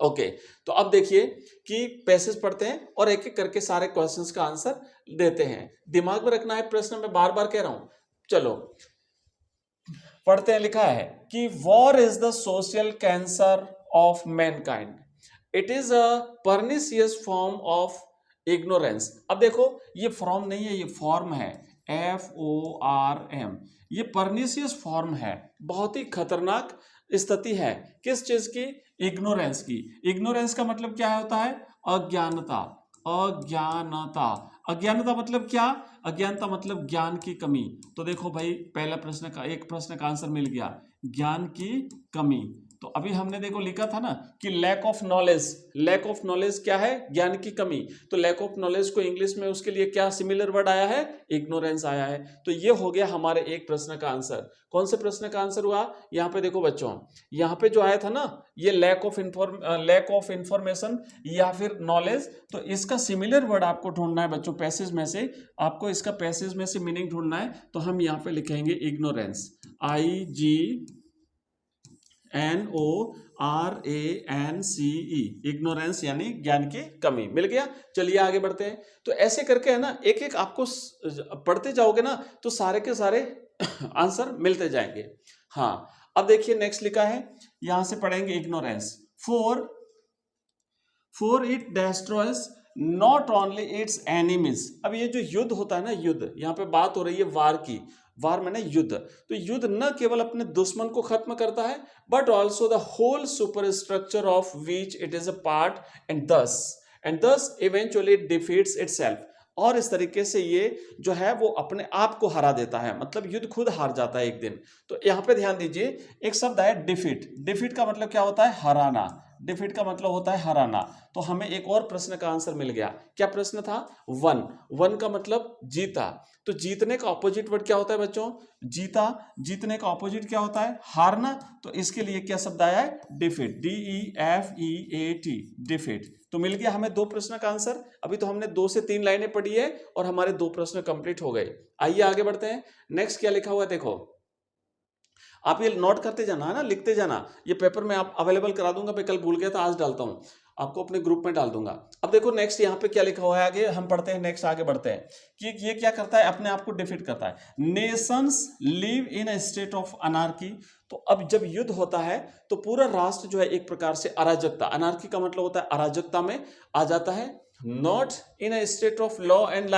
ओके, तो अब देखिए कि पैसेज पढ़ते हैं और एक एक करके सारे क्वेश्चंस का आंसर देते हैं। दिमाग में रखना है प्रश्न, मैं बार बार कह रहा हूं। चलो पढ़ते हैं। लिखा है कि war is the social cancer of Mankind, it is a pernicious form of ignorance. अब देखो ये फॉर्म नहीं है, ये फॉर्म है, FORM, ये परनिशियस फॉर्म है, बहुत ही खतरनाक स्थिति है, किस चीज की, इग्नोरेंस की। इग्नोरेंस का मतलब क्या होता है, अज्ञानता, अज्ञानता। अज्ञानता मतलब क्या? अज्ञानता मतलब ज्ञान की कमी। तो देखो भाई पहला प्रश्न का एक प्रश्न का आंसर मिल गया, ज्ञान की कमी। तो अभी हमने देखो लिखा था ना कि lack of knowledge. Lack of knowledge क्या है? ज्ञान की कमी। तो लैक ऑफ नॉलेज को इंग्लिश में उसके लिए क्या सिमिलर वर्ड आया है? इग्नोरेंस आया है। तो ये हो गया हमारे एक प्रश्न का आंसर। कौन से प्रश्न का आंसर हुआ? यहाँ पे देखो बच्चों, यहाँ पे जो आया था ना ये लैक ऑफ इंफॉर्मेशन या फिर नॉलेज, तो इसका सिमिलर वर्ड आपको ढूंढना है बच्चों पैसेज में से। आपको इसका पैसेज में से मीनिंग ढूंढना है। तो हम यहाँ पे लिखेंगे इग्नोरेंस, IGNORANCE, इग्नोरेंस यानी ज्ञान की कमी। मिल गया। चलिए आगे बढ़ते हैं। तो ऐसे करके है ना एक एक आपको पढ़ते जाओगे ना तो सारे के सारे आंसर मिलते जाएंगे। हाँ अब देखिए नेक्स्ट लिखा है, यहां से पढ़ेंगे ignorance. For it destroys not only it's enemies. अब ये जो युद्ध होता है ना, युद्ध यहाँ पे बात हो रही है वार की। वार मैंने युद्ध। तो युद्ध न केवल अपने दुश्मन को खत्म करता है but also the whole superstructure of which it is a part and thus eventually defeats itself. और इस तरीके से ये जो है वो अपने आप को हरा देता है, मतलब युद्ध खुद हार जाता है एक दिन। तो यहाँ पे ध्यान दीजिए, एक शब्द है डिफीट। डिफीट का मतलब क्या होता है? हराना। डिफीट का मतलब होता है हराना। तो हमें एक और प्रश्न का आंसर मिल गया। क्या प्रश्न था? वन का मतलब जीता। तो जीतने का ऑपोजिट वर्ड क्या होता है बच्चों? जीता। जीतने का ऑपोजिट क्या होता है? हारना। तो इसके लिए क्या शब्द आया है? Defeat, DEFEAT, defeat. तो मिल गया हमें दो प्रश्न का आंसर। अभी तो हमने 2 से 3 लाइनें पढ़ी है और हमारे 2 प्रश्न कंप्लीट हो गए। आइए आगे बढ़ते हैं। नेक्स्ट क्या लिखा हुआ है देखो, आप ये नोट करते जाना है ना, लिखते जाना। ये पेपर में आप अवेलेबल करा दूंगा, मैं कल भूल गया था आज डालता हूँ, आपको अपने ग्रुप में डाल दूंगा। अब देखो नेक्स्ट यहाँ पे क्या लिखा हुआ है, आगे हम पढ़ते हैं। नेक्स्ट आगे बढ़ते हैं कि ये क्या करता है? अपने आप को डिफीट करता है। Nations live in a state of anarchy. तो अब जब युद्ध होता है तो पूरा राष्ट्र जो है एक प्रकार से अराजकता, अनार्की का मतलब होता है अराजकता में आ जाता है। Not in a state of law and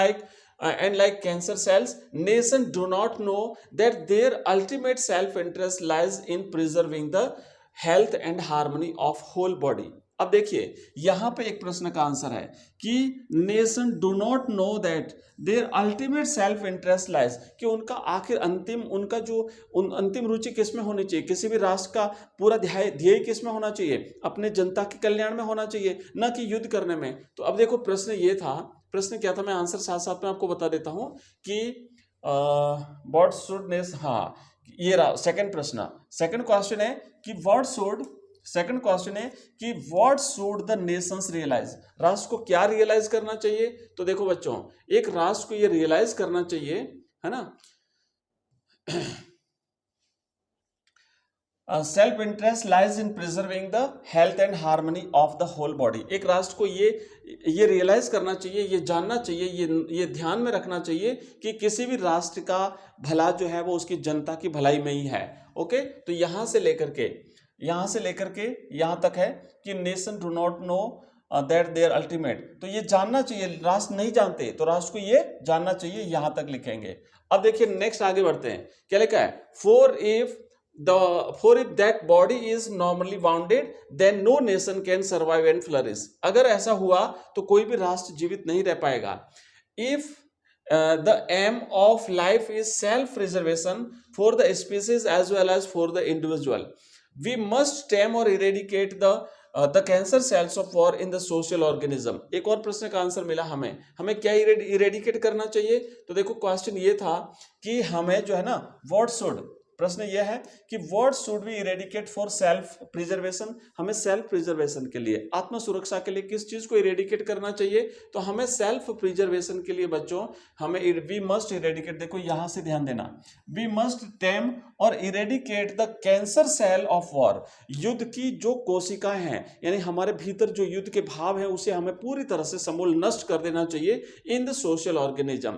like cancer cells, nation do not know that their ultimate self-interest lies in preserving the health and harmony of whole body। अब देखिए यहां पे एक प्रश्न का आंसर है कि nation do not know that their ultimate self interest lies, कि उनका आखिर उनका जो अंतिम रुचि किस में होनी चाहिए? किसी भी राष्ट्र का पूरा ध्येय किस में होना चाहिए? अपने जनता के कल्याण में होना चाहिए, न कि युद्ध करने में। तो अब देखो प्रश्न ये था, प्रश्न क्या था, मैं आंसर साथ साथ में आपको बता देता हूं कि व्हाट शुड नेशन, हाँ ये रहा सेकंड प्रश्न। सेकंड क्वेश्चन है कि what should the nations realise, राष्ट्र को क्या रियलाइज करना चाहिए? तो देखो बच्चों, एक राष्ट्र को ये रियलाइज करना चाहिए, है ना, self interest lies in preserving the health and harmony of the whole body. एक राष्ट्र को ये रियलाइज करना चाहिए, ये जानना चाहिए, ये ध्यान में रखना चाहिए कि किसी भी राष्ट्र का भला जो है वो उसकी जनता की भलाई में ही है। ओके, तो यहां से लेकर के यहां तक है कि nation do not know that their ultimate, तो ये जानना चाहिए। राष्ट्र नहीं जानते तो राष्ट्र को ये जानना चाहिए, यहां तक लिखेंगे। अब देखिए नेक्स्ट आगे बढ़ते हैं, क्या लिखा है? For if that body is normally wounded then no nation can survive and flourish। अगर ऐसा हुआ तो कोई भी राष्ट्र जीवित नहीं रह पाएगा। if the aim of life is self preservation for the species as well as for the individual, we must tame or eradicate the cancer cells of war in the social organism। एक और प्रश्न का answer मिला हमें क्या eradicate करना चाहिए? तो देखो क्वेश्चन ये था कि हमें जो है ना व्हाट शुड, प्रश्न यह है कि what should we eradicate for self preservation, हमें सेल्फ प्रिजर्वेशन के लिए, आत्म सुरक्षा के लिए किस चीज को इरेडिकेट करना चाहिए? तो हमें सेल्फ प्रिजर्वेशन के लिए बच्चों हमें वी मस्ट इरेडिकेट, देखो यहां से ध्यान देना, वी मस्ट टेम और eradicate the cancer cell of war. युद्ध की जो कोशिकाएं हैं, यानी हमारे भीतर जो युद्ध के भाव हैं, उसे हमें पूरी तरह से समूल नष्ट कर देना चाहिए इन द सोशल ऑर्गेनिज्म।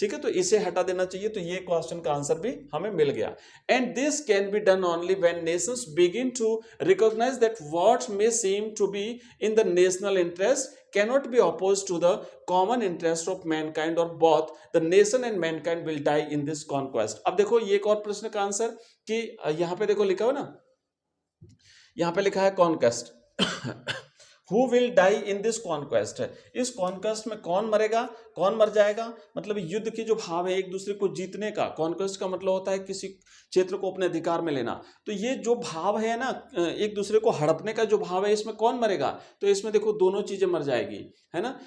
ठीक है, तो इसे हटा देना चाहिए। तो ये क्वेश्चन का आंसर भी हमें मिल गया। And this can be done only when nations begin to recognise that what may seem to be in the national interest cannot be opposed to the common interest of mankind, or both the nation and mankind will die in this conquest। अब देखो ये एक और प्रश्न का answer कि यहां पे देखो लिखा हो ना, यहां पे लिखा है conquest. Who will die in this conquest, इस कॉन्क्वेस्ट में कौन मरेगा, कौन मर जाएगा, मतलब युद्ध की जो भाव है एक दूसरे को जीतने का, कॉन्क्वेस्ट का मतलब होता है किसी क्षेत्र को अपने अधिकार में लेना, तो ये जो भाव है ना एक दूसरे को हड़पने का जो भाव है, इसमें कौन मरेगा, तो इसमें देखो दोनों चीजें मर जाएगी, है ना,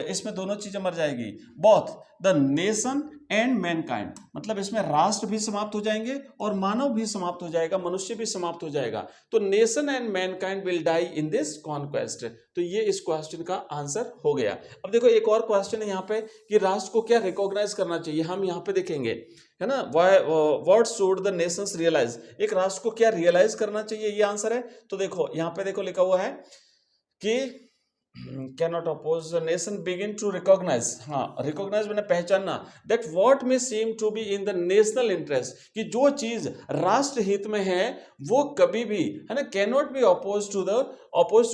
इसमें दोनों चीजें मर जाएगी, both the nation and Mankind, मतलब इसमें राष्ट्र भी समाप्त हो जाएंगे और मानव भी समाप्त हो जाएगा, मनुष्य भी समाप्त हो जाएगा, तो nation and mankind will die in this conquest, तो ये इस क्वेश्चन का आंसर हो गया। अब देखो एक और क्वेश्चन है यहाँ पे कि राष्ट्र को क्या रिकॉग्नाइज करना चाहिए, हम यहाँ पे देखेंगे, है ना, what should the nations realise, एक राष्ट्र को क्या रियलाइज करना चाहिए, ये आंसर है। तो देखो यहाँ पे देखो लिखा हुआ है कि cannot oppose the nation begin to recognize, हाँ recognize मैंने पहचानना, that what may seem to be in the national interest, कि जो चीज राष्ट्र हित में है वो कभी भी, है ना, cannot be opposed to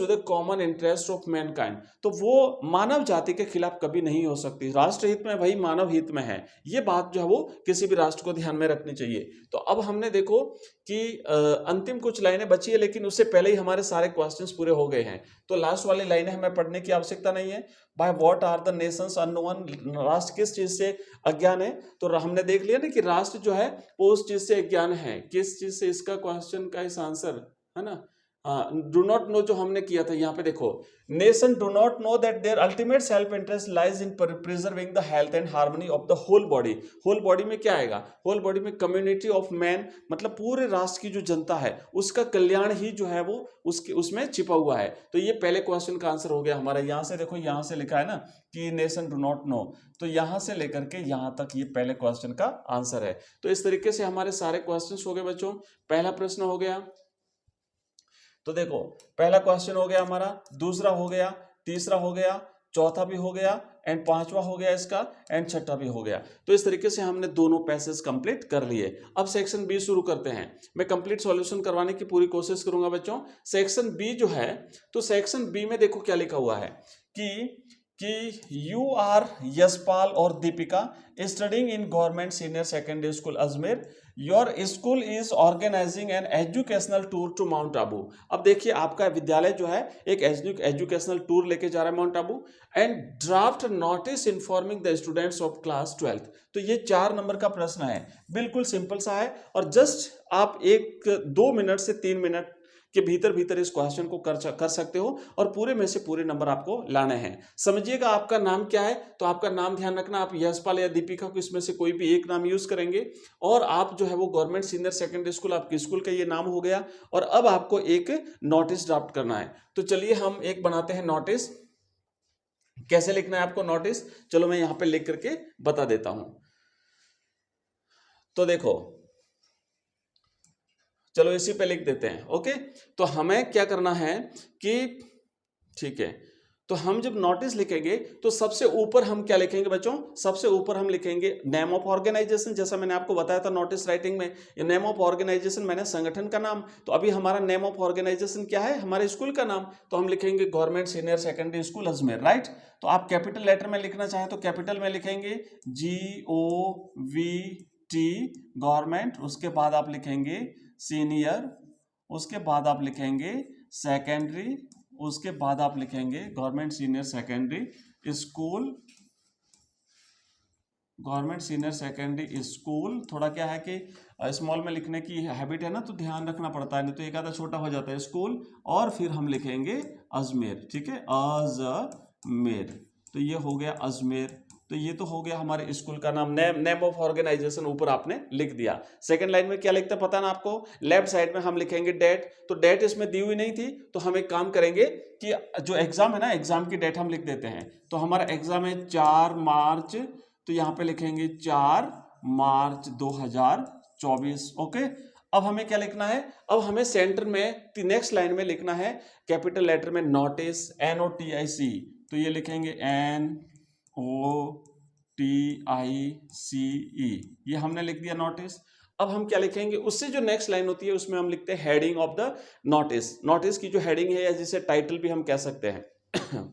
the common interest of mankind, तो वो मानव जाति के खिलाफ कभी नहीं हो सकती, राष्ट्र हित में भाई मानव हित में है, ये बात जो है वो किसी भी राष्ट्र को ध्यान में रखनी चाहिए। तो अब हमने देखो कि अंतिम कुछ लाइनें बची है, लेकिन उससे पहले ही हमारे सारे क्वेश्चंस पूरे हो गए हैं, तो लास्ट वाली लाइनें हमें पढ़ने की आवश्यकता नहीं है। By what are the nations unknown, राष्ट्र किस चीज से अज्ञान है, तो हमने देख लिया ना कि राष्ट्र जो है वो उस चीज से अज्ञान है, किस चीज से, इसका क्वेश्चन का इस आंसर है ना, डू नॉट नो जो हमने किया था, यहाँ पे देखो nation do not know that their ultimate self interest lies in preserving the health and harmony of the whole body, whole body में क्या आएगा, होल बॉडी में कम्युनिटी ऑफ मैन, मतलब पूरे राष्ट्र की जो जनता है उसका कल्याण ही जो है वो उसमें छिपा हुआ है, तो ये पहले क्वेश्चन का आंसर हो गया हमारा। यहाँ से देखो, यहाँ से लिखा है ना कि नेशन डू नॉट नो, तो यहाँ से लेकर के यहाँ तक ये पहले क्वेश्चन का आंसर है। तो इस तरीके से हमारे सारे क्वेश्चन हो गए बच्चों, पहला प्रश्न हो गया, तो देखो पहला क्वेश्चन हो गया हमारा, दूसरा हो गया, तीसरा हो गया, चौथा भी हो गया, एंड पांचवा हो गया इसका, एंड छठा भी हो गया। तो इस तरीके से हमने दोनों पैसेज कंप्लीट कर लिए। अब सेक्शन बी शुरू करते हैं, मैं कंप्लीट सॉल्यूशन करवाने की पूरी कोशिश करूंगा बच्चों। सेक्शन बी जो है, तो सेक्शन बी में देखो क्या लिखा हुआ है कि यू आर यशपाल और Deepika studying in government senior secondary school Ajmer, your school is organising an educational tour to mount Abu. अब देखिए आपका विद्यालय जो है एक एजुकेशनल टूर लेके जा रहा है mount Abu, and draft notice informing the students of class 12th। तो ये 4 नंबर का प्रश्न है, बिल्कुल सिंपल सा है, और जस्ट आप 2 मिनट से 3 मिनट के भीतर इस क्वेश्चन को कर सकते हो, और पूरे में से पूरे नंबर आपको लाने हैं। समझिएगा आपका नाम क्या है, तो आपका नाम ध्यान रखना, आप यशपाल या दीपिका को इसमें से कोई भी एक नाम यूज करेंगे, और आप जो है वो गवर्नमेंट सीनियर सेकेंडरी स्कूल, आपके स्कूल का ये नाम हो गया, और अब आपको एक नोटिस ड्राफ्ट करना है। तो चलिए हम एक बनाते हैं नोटिस। कैसे लिखना है आपको नोटिस, चलो मैं यहां पे लिख करके बता देता हूं। तो देखो, चलो इसी पे लिख देते हैं, ओके। तो हमें क्या करना है कि, ठीक है, तो हम जब नोटिस लिखेंगे तो सबसे ऊपर हम क्या लिखेंगे बच्चों, सबसे ऊपर हम लिखेंगे नेम ऑफ ऑर्गेनाइजेशन, जैसा मैंने आपको बताया था नोटिस राइटिंग में, नेम ऑफ ऑर्गेनाइजेशन मैंने संगठन का नाम, तो अभी हमारा नेम ऑफ ऑर्गेनाइजेशन क्या है, हमारे स्कूल का नाम, तो हम लिखेंगे government senior secondary school Ajmer, right. तो आप कैपिटल लेटर में लिखना चाहें तो कैपिटल में लिखेंगे GOVT गवर्नमेंट, उसके बाद आप लिखेंगे सीनियर, उसके बाद आप लिखेंगे सेकेंडरी, उसके बाद आप लिखेंगे government senior secondary school, government senior secondary school. थोड़ा क्या है कि स्मॉल में लिखने की हैबिट है ना, तो ध्यान रखना पड़ता है, नहीं तो एक आधा छोटा हो जाता है स्कूल, और फिर हम लिखेंगे अजमेर, ठीक है, अजमेर। तो ये हो गया अजमेर, तो ये तो हो गया हमारे स्कूल का नाम, नेम ऑफ ऑर्गेनाइजेशन ऊपर आपने लिख दिया। सेकंड लाइन में क्या लिखते हैं पता ना आपको, लेफ्ट साइड में हम लिखेंगे डेट, तो डेट इसमें दी हुई नहीं थी, तो हम एक काम करेंगे कि जो एग्जाम है ना, एग्जाम की डेट हम लिख देते हैं। तो हमारा एग्जाम है 4 मार्च, तो यहाँ पे लिखेंगे 4 मार्च 2024, ओके। अब हमें क्या लिखना है, अब हमें सेंटर में नेक्स्ट लाइन में लिखना है कैपिटल लेटर में नोटिस, NOTIC, तो ये लिखेंगे NOTICE, ये हमने लिख दिया नोटिस। अब हम क्या लिखेंगे, उससे जो नेक्स्ट लाइन होती है उसमें हम लिखते हैं heading of the notice, notice की जो हेडिंग है या जिसे टाइटल भी हम कह सकते हैं,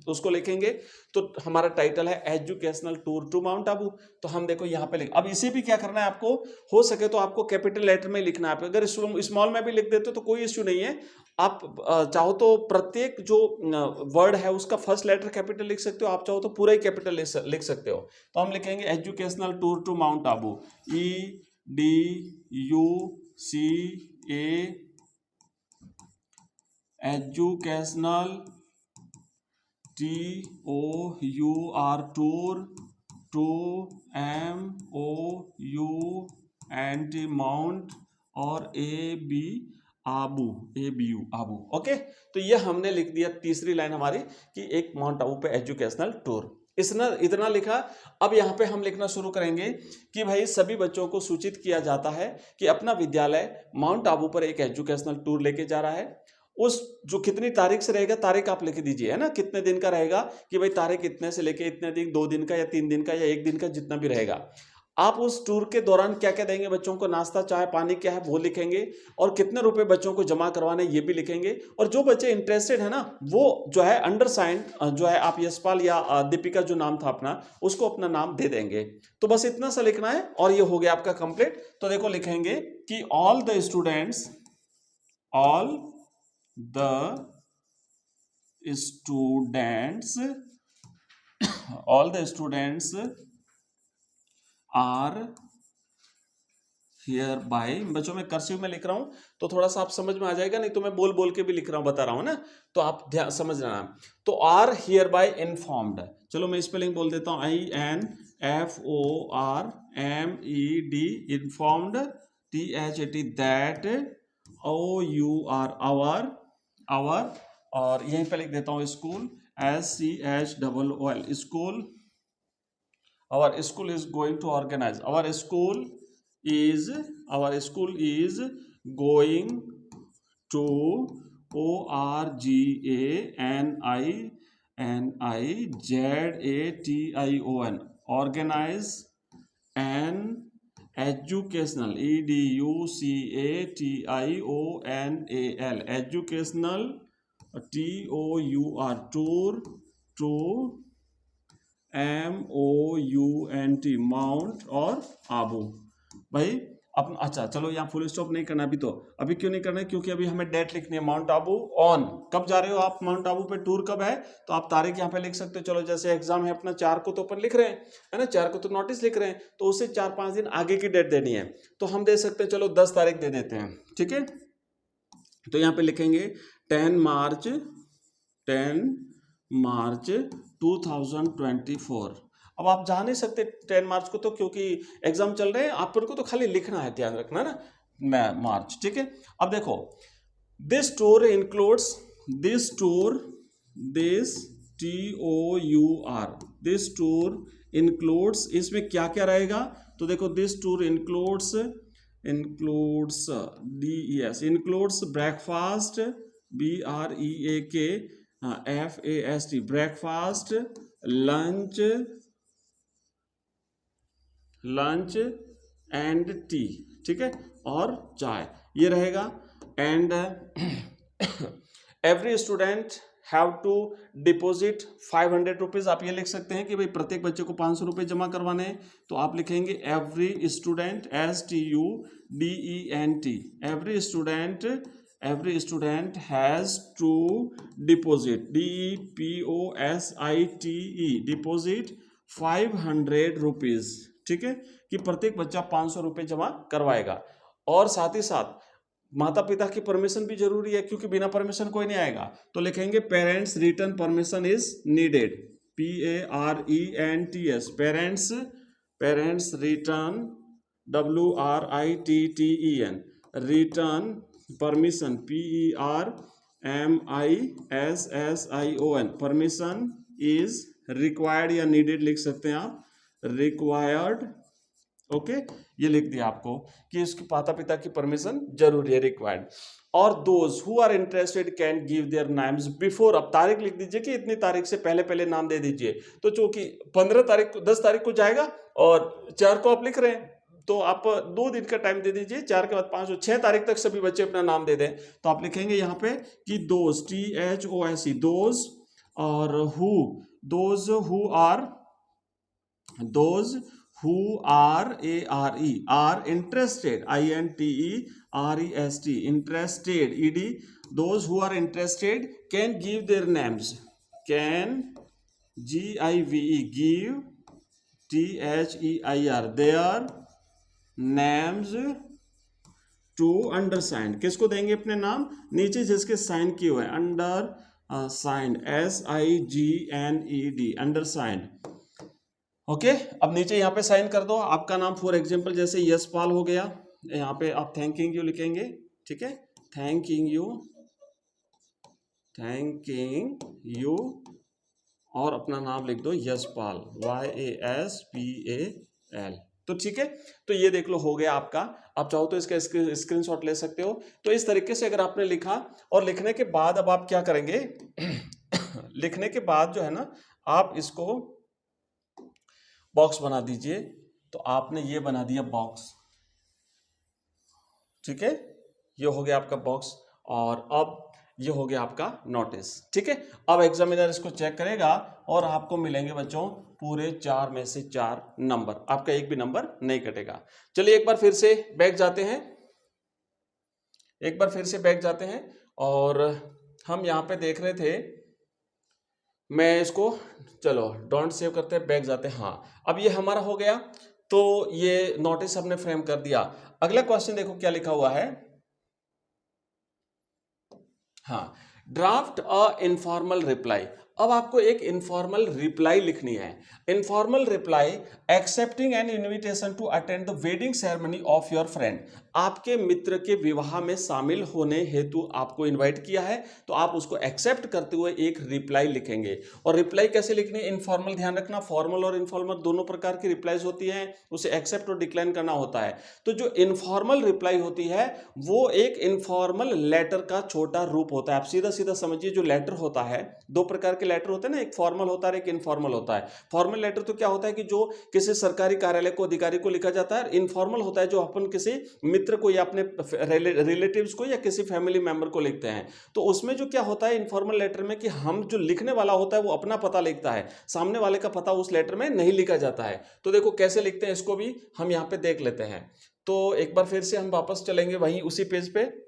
उसको लिखेंगे तो हमारा टाइटल है educational tour to mount Abu. तो हम देखो यहाँ पे लिख, अब इसे भी क्या करना है आपको, हो सके तो आपको कैपिटल लेटर में लिखना है। अगर स्मॉल में भी लिख देते तो कोई इश्यू नहीं है। आप चाहो तो प्रत्येक जो वर्ड है उसका फर्स्ट लेटर कैपिटल लिख सकते हो, आप चाहो तो पूरा ही कैपिटल लिख सकते हो। तो हम लिखेंगे educational tour to mount Abu, EDUCA, educational TOUR tour, MOUNT mount, और ABU आबू। ओके, तो ये हमने लिख दिया तीसरी लाइन हमारी कि एक माउंट आबू पे एजुकेशनल टूर। इतना लिखा। अब यहाँ पे हम लिखना शुरू करेंगे कि भाई सभी बच्चों को सूचित किया जाता है कि अपना विद्यालय माउंट आबू पर एक एजुकेशनल टूर लेके जा रहा है। उस जो कितनी तारीख से रहेगा, तारीख आप लिख दीजिए, है ना, कितने दिन का रहेगा, कि भाई तारीख इतने से लेके इतने दिन, 2 दिन का या 3 दिन का या 1 दिन का, जितना भी रहेगा। आप उस टूर के दौरान क्या क्या देंगे बच्चों को, नाश्ता चाय पानी क्या है वो लिखेंगे, और कितने रुपए बच्चों को जमा करवाने ये भी लिखेंगे। और जो बच्चे इंटरेस्टेड है ना, वो जो है अंडरसाइंड जो है, आप यशपाल या दीपिका जो नाम था अपना, उसको अपना नाम दे देंगे। तो बस इतना सा लिखना है और ये हो गया आपका कंप्लीट। तो देखो लिखेंगे कि all the students are hereby, बच्चों में कर्सिव में लिख रहा हूं तो थोड़ा सा आप समझ में आ जाएगा, नहीं तो मैं बोल बोल के भी लिख रहा हूं, बता रहा हूं ना, तो आप ध्यान समझ रहे हैं। तो आर हियर बाय इन्फॉर्म्ड, चलो मैं स्पेलिंग बोल देता हूं, INFORMED, informed, THAT, that, OUR, our, और यहीं पे लिख देता हूं school, SCHOOL, school. Our school is going to organize. Our school is going to ORGANIZATION, organize an educational, EDUCATIONAL, educational, TOUR, tour, to MOUNT, mount, और आबू। भाई अब अच्छा चलो यहाँ फुल स्टॉप नहीं करना अभी। तो अभी क्यों नहीं करना है, क्योंकि अभी हमें डेट लिखनी है। माउंट आबू ऑन, कब जा रहे हो आप माउंट आबू पे, टूर कब है, तो आप तारीख यहाँ पे लिख सकते हो। चलो जैसे एग्जाम है अपना 4 को तो अपन लिख रहे हैं, है ना, 4 को तो नोटिस लिख रहे हैं, तो उससे 4-5 दिन आगे की डेट देनी है, तो हम दे सकते हैं, चलो 10 तारीख दे देते हैं, ठीक है। तो यहाँ पे लिखेंगे 10 मार्च 2024। अब आप जा नहीं सकते 10 मार्च को, तो क्योंकि एग्जाम चल रहे हैं, आप को तो खाली लिखना है, ध्यान रखना ना, मार्च, ठीक है। अब देखो this tour includes, this tour includes, इसमें क्या क्या रहेगा, तो देखो this tour includes breakfast, BREAK FAST, breakfast, lunch and tea, ठीक है, और चाय, ये रहेगा। And every student have to deposit 500 rupees. आप ये लिख सकते हैं कि भाई प्रत्येक बच्चे को 500 रुपये जमा करवाने हैं, तो आप लिखेंगे every student, STUDENT, every student has to deposit, DEPOSITE, deposit 500 rupees, ठीक है, कि प्रत्येक बच्चा 500 रुपये जमा करवाएगा। और साथ ही साथ माता पिता की परमिशन भी जरूरी है, क्योंकि बिना परमिशन कोई नहीं आएगा। तो लिखेंगे parents return permission is needed, PARENTS, parents return, WRITTEN, return permission, PERMISSION, permission is required या नीडेड लिख सकते हैं आप, रिक्वायर्ड, ओके, ये लिख दिया आपको कि इसके माता पिता की परमिशन जरूरी है, रिक्वायर्ड। और those who are interested can give their names before, अब तारीख लिख दीजिए कि इतनी तारीख से पहले नाम दे दीजिए। तो चूंकि 15 तारीख को 10 तारीख को जाएगा और 4 को आप लिख रहे हैं, तो आप 2 दिन का टाइम दे दीजिए, 4 के बाद 5 और 6 तारीख तक सभी बच्चे अपना नाम दे दें। तो आप लिखेंगे यहाँ पे कि दोज, THOSE, दोज और who, those who are, those who are are interested, INTEREST, interested, ED, those who are interested can give their names, can GIVE, give, THEIR, their names to undersigned, किसको देंगे अपने नाम, नीचे जिसके sign किए हुए undersigned, SIGNED, undersigned. Okay, अब नीचे यहाँ पे साइन कर दो आपका नाम, फॉर एग्जांपल जैसे यशपाल हो गया, यहाँ पे आप थैंकिंग यू लिखेंगे, ठीक है, थैंकिंग यू, और अपना नाम लिख दो यशपाल, YASPAL। तो ठीक है, तो ये देख लो हो गया आपका। आप चाहो तो इसका स्क्रीनशॉट ले सकते हो। तो इस तरीके से अगर आपने लिखा, और लिखने के बाद अब आप क्या करेंगे लिखने के बाद जो है ना, आप इसको बॉक्स बना दीजिए। तो आपने ये बना दिया बॉक्स, ठीक है, ये हो गया आपका बॉक्स, और अब ये हो गया आपका नोटिस, ठीक है। अब एग्जामिनर इसको चेक करेगा और आपको मिलेंगे बच्चों पूरे 4 में से 4 नंबर, आपका एक भी नंबर नहीं कटेगा। चलिए एक बार फिर से बैक जाते हैं, और हम यहाँ पे देख रहे थे, मैं इसको, चलो डोंट सेव करते हैं, बैक जाते हैं। हाँ, अब ये हमारा हो गया, तो ये नोटिस हमने फ्रेम कर दिया। अगला क्वेश्चन देखो क्या लिखा हुआ है। हाँ, ड्राफ्ट अ इनफॉर्मल रिप्लाई। अब आपको एक इनफॉर्मल रिप्लाई लिखनी है। Informal reply, accepting an invitation to attend the wedding ceremony of your friend. आपके मित्र के विवाह में शामिल होने हेतु आपको इनवाइट किया है, तो आप उसको एक्सेप्ट करते हुए एक रिप्लाई लिखेंगे। और रिप्लाई कैसे लिखनी है, इनफॉर्मल, ध्यान रखना, फॉर्मल और इनफॉर्मल दोनों प्रकार की रिप्लाईज होती हैं, उसे एक्सेप्ट और डिक्लाइन करना होता है। तो जो इनफॉर्मल रिप्लाई होती है वो एक इनफॉर्मल लेटर का छोटा रूप होता है। आप सीधा सीधा समझिए, जो लेटर होता है, 2 प्रकार के लेटर होते हैं ना, एक फॉर्मल होता है, एक इनफॉर्मल होता है। फॉर्मल लेटर तो क्या होता है कि जो किसी सरकारी कार्यालय को, अधिकारी को लिखा जाता है। इनफॉर्मल होता है जो अपन किसी मित्र को या अपने रिलेटिव्स को या किसी फैमिली मेंबर को लिखते हैं। तो उसमें जो क्या होता है इनफॉर्मल लेटर में, कि हम जो लिखने वाला होता है वो अपना पता लिखता है, सामने वाले का पता उस लेटर में नहीं लिखा जाता है। तो देखो कैसे लिखते हैं, इसको भी हम यहाँ पे देख लेते हैं। तो एक बार फिर से हम वापस चलेंगे वहीं उसी पेज पे,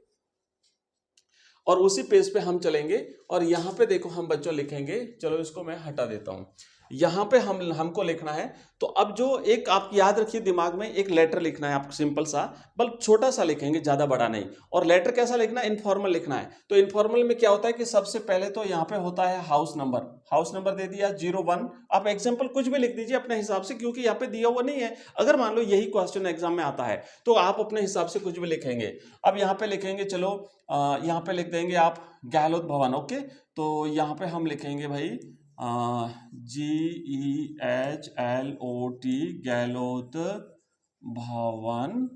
और उसी पेज पे हम चलेंगे, और यहाँ पे देखो हम बच्चों लिखेंगे, चलो इसको मैं हटा देता हूँ, यहाँ पे हमको लिखना है। तो अब जो एक आप याद रखिए दिमाग में, एक लेटर लिखना है आपको, सिंपल सा, बल्कि छोटा सा लिखेंगे, ज्यादा बड़ा नहीं। और लेटर कैसा लिखना है, इनफॉर्मल लिखना है। तो इनफॉर्मल में क्या होता है कि सबसे पहले तो यहाँ पे होता है हाउस नंबर दे दिया 01। आप एग्जाम्पल कुछ भी लिख दीजिए अपने हिसाब से, क्योंकि यहाँ पे दिया हुआ नहीं है। अगर मान लो यही क्वेश्चन एग्जाम में आता है तो आप अपने हिसाब से कुछ भी लिखेंगे। अब यहाँ पे लिखेंगे, चलो यहाँ पे लिख देंगे आप गहलोत भवन। ओके, तो यहाँ पे हम लिखेंगे भाई GEHLOT, गहलोत भवन।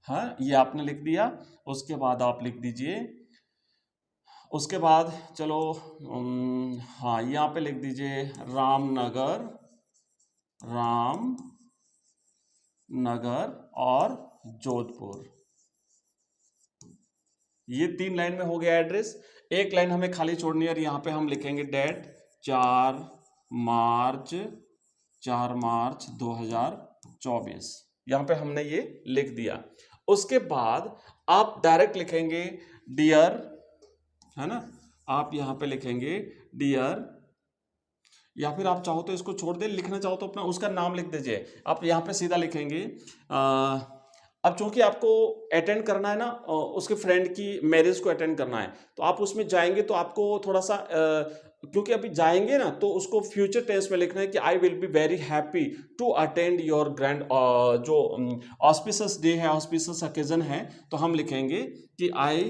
हाँ, ये आपने लिख दिया। उसके बाद आप लिख दीजिए, उसके बाद चलो हाँ यहाँ पे लिख दीजिए रामनगर और जोधपुर। ये 3 लाइन में हो गया एड्रेस। एक लाइन हमें खाली छोड़नी है, और यहाँ पे हम लिखेंगे डेट 4 मार्च 2024। यहाँ पे हमने ये लिख दिया। उसके बाद आप डायरेक्ट लिखेंगे डियर, है ना, आप यहाँ पे लिखेंगे डियर, या फिर आप चाहो तो इसको छोड़ दे, लिखना चाहो तो अपना उसका नाम लिख दीजिए। आप यहाँ पे सीधा लिखेंगे अब चूंकि आपको अटेंड करना है ना, उसके फ्रेंड की मैरिज को अटेंड करना है, तो आप उसमें जाएंगे तो आपको थोड़ा सा क्योंकि अभी जाएंगे ना, तो उसको फ्यूचर टेंस में लिखना है कि I will be very happy to attend your grand, जो ऑस्पिशियस डे है, ऑस्पिशियस ओकेजन है, तो हम लिखेंगे कि आई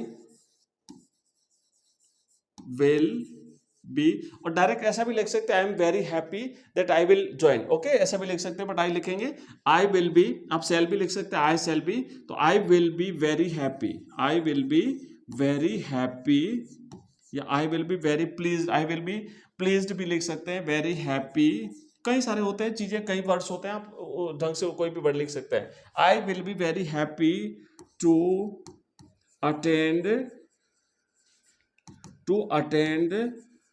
विल बी, और डायरेक्ट ऐसा भी लिख सकते हैं I am very happy that I will join. Okay, ऐसा भी लिख सकते हैं, बट आई लिखेंगे आई विल बी। आप सेल भी लिख सकते हैं, आई सेल बी। तो I will be very happy, I will be very happy, या आई will be very please, I will B pleased भी लिख सकते हैं, वेरी हैप्पी। कई सारे होते हैं चीजें, कई वर्ड्स होते हैं, आप ढंग से कोई भी वर्ड लिख सकते हैं। I will be very happy to attend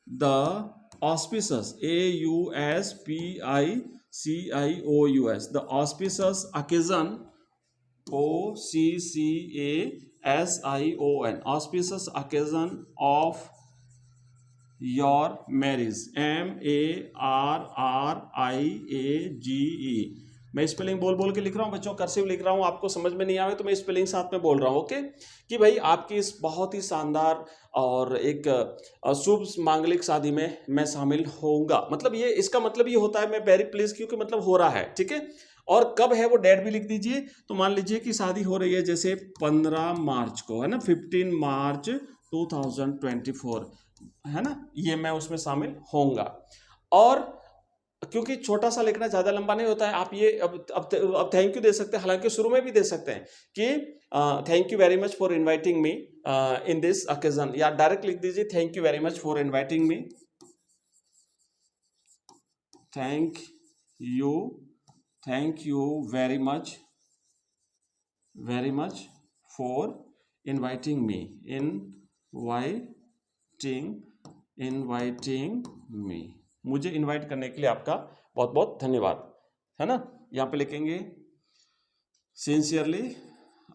the auspicious, AUSPICIOUS, the auspicious occasion, OCCASION, auspicious occasion of your marriage, MARRIAGE। मैं स्पेलिंग बोल बोल के लिख रहा हूँ बच्चों, कर्सिव लिख रहा हूँ, आपको समझ में नहीं आवे तो मैं स्पेलिंग साथ में बोल रहा हूँ, ओके। कि भाई आपकी इस बहुत ही शानदार और एक शुभ मांगलिक शादी में मैं शामिल होऊंगा, मतलब ये इसका मतलब ये होता है मैं वेरी प्लीज, क्योंकि मतलब हो रहा है, ठीक है। और कब है वो डेट भी लिख दीजिए। तो मान लीजिए कि शादी हो रही है जैसे 15 मार्च को, है ना, 15 मार्च 2024, है ना, ये मैं उसमें शामिल होऊंगा। और क्योंकि छोटा सा लिखना ज्यादा लंबा नहीं होता है, आप ये अब थैंक यू दे सकते हैं, हालांकि शुरू में भी दे सकते हैं कि thank you very much for inviting me in this occasion, या डायरेक्ट लिख दीजिए thank you very much for inviting me, thank you very much for inviting me, inviting me, मुझे इनवाइट करने के लिए आपका बहुत बहुत धन्यवाद, है ना। यहाँ पे लिखेंगे सिंसियरली,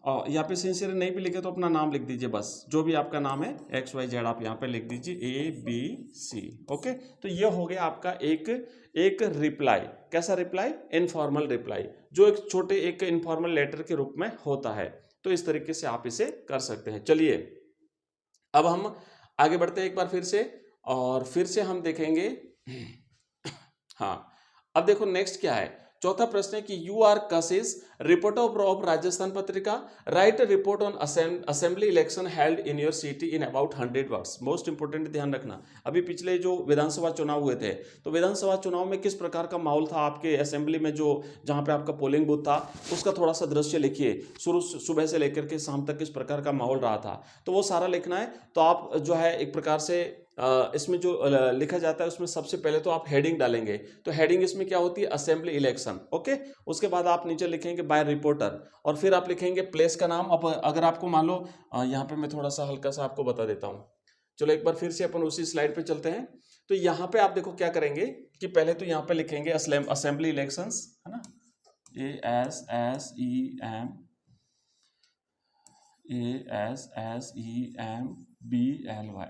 और यहाँ पे सिंसियरली नहीं भी लिखे तो अपना नाम लिख दीजिए, बस जो भी आपका नाम है XYZ आप यहाँ पे लिख दीजिए ABC, ओके। तो ये हो गया आपका एक रिप्लाई। कैसा रिप्लाई? इनफॉर्मल रिप्लाई, जो एक छोटे एक इनफॉर्मल लेटर के रूप में होता है। तो इस तरीके से आप इसे कर सकते हैं। चलिए अब हम आगे बढ़ते हैं एक बार फिर से, और फिर से हम देखेंगे। हाँ, अब देखो नेक्स्ट क्या है। चौथा प्रश्न है कि you are Kashish, reporter of Rajasthan Patrika, right a report on assembly election held in your city in about 100 words. Most important ध्यान रखना, अभी पिछले जो विधानसभा चुनाव हुए थे, तो विधानसभा चुनाव में किस प्रकार का माहौल था आपके असेंबली में, जो जहां पे आपका पोलिंग बूथ था, उसका थोड़ा सा दृश्य लिखिए। शुरू सुबह से लेकर के शाम तक किस प्रकार का माहौल रहा था, तो वो सारा लिखना है। तो आप जो है एक प्रकार से इसमें जो लिखा जाता है उसमें सबसे पहले तो आप हेडिंग डालेंगे। तो हेडिंग इसमें क्या होती है? Assembly election, okay. उसके बाद आप नीचे लिखेंगे बाय रिपोर्टर, और फिर आप लिखेंगे प्लेस का नाम। अब अगर आपको मान लो यहाँ पे मैं थोड़ा सा हल्का सा आपको बता देता हूँ। चलो एक बार फिर से अपन उसी स्लाइड पे चलते हैं। तो यहाँ पे आप देखो क्या करेंगे कि पहले तो यहाँ पे लिखेंगे असेंबली इलेक्शंस, है ना, ASSEMBLY,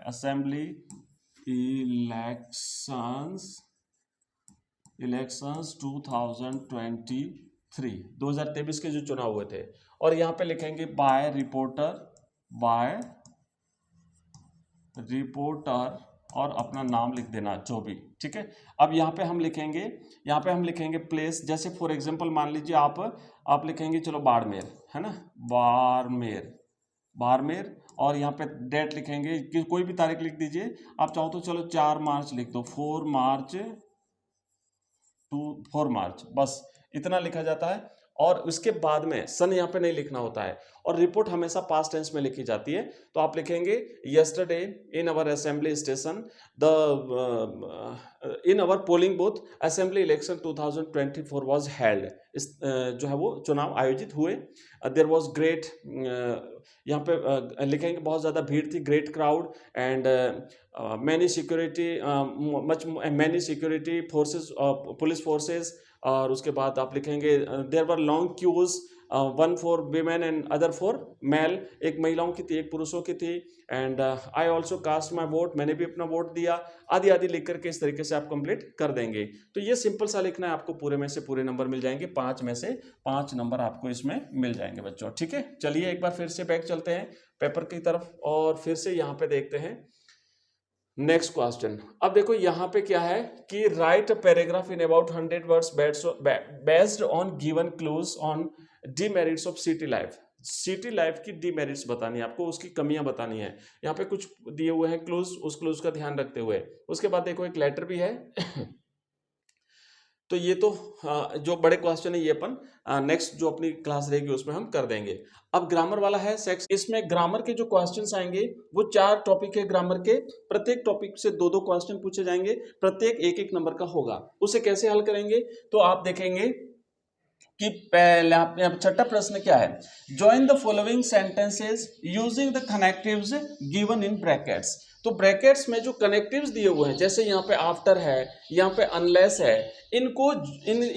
असेंबली इलेक्शंस 2023 के जो चुनाव हुए थे। और यहाँ पे लिखेंगे बाय रिपोर्टर और अपना नाम लिख देना जो भी, ठीक है। अब यहाँ पे हम लिखेंगे प्लेस। जैसे फॉर एग्जांपल मान लीजिए आप लिखेंगे चलो बाड़मेर, है ना, बाड़मेर। और यहाँ पे डेट लिखेंगे कि कोई भी तारीख लिख दीजिए। आप चाहो तो चलो 4 मार्च लिख दो, 4 मार्च, बस इतना लिखा जाता है। और उसके बाद में सन यहाँ पे नहीं लिखना होता है। और रिपोर्ट हमेशा पास्ट टेंस में लिखी जाती है। तो आप लिखेंगे yesterday in our assembly station in our polling booth assembly election 2024 was held. इस जो है वो चुनाव आयोजित हुए। देयर वाज ग्रेट, यहाँ पे लिखेंगे बहुत ज़्यादा भीड़ थी, great crowd and many security forces, police forces. और उसके बाद आप लिखेंगे there were long queues, one for women and other for male, एक महिलाओं की थी एक पुरुषों की थी। And I also cast my vote, मैंने भी अपना वोट दिया, आदि आदि लिख करके इस तरीके से आप कंप्लीट कर देंगे। तो ये सिंपल सा लिखना है, आपको पूरे में से पूरे नंबर मिल जाएंगे, 5 में से 5 नंबर आपको इसमें मिल जाएंगे बच्चों, ठीक है। चलिए एक बार फिर से बैक चलते हैं पेपर की तरफ, और फिर से यहाँ पे देखते हैं नेक्स्ट क्वेश्चन। अब देखो यहाँ पे क्या है कि right a paragraph in about 100 words based on given clues on demerits of city life. City life की डीमेरिट्स बतानी है आपको, उसकी कमियां बतानी है। यहाँ पे कुछ दिए हुए हैं क्लूज, उस क्लूज का ध्यान रखते हुए। उसके बाद देखो एक लेटर भी है। तो ये तो जो बड़े क्वेश्चन है ये अपन नेक्स्ट जो अपनी क्लास रहेगी उसमें हम कर देंगे। अब ग्रामर वाला है सेक्स, इसमें ग्रामर के जो क्वेश्चंस आएंगे वो 4 टॉपिक है ग्रामर के, प्रत्येक टॉपिक से 2-2 क्वेश्चन पूछे जाएंगे, प्रत्येक 1-1 नंबर का होगा। उसे कैसे हल करेंगे तो आप देखेंगे कि पहला छठा प्रश्न क्या है, join the following sentences using the connectives given in brackets. तो ब्रैकेट्स में जो कनेक्टिव्स दिए हुए हैं, जैसे यहाँ पे आफ्टर है, यहाँ पे अनलेस है, इनको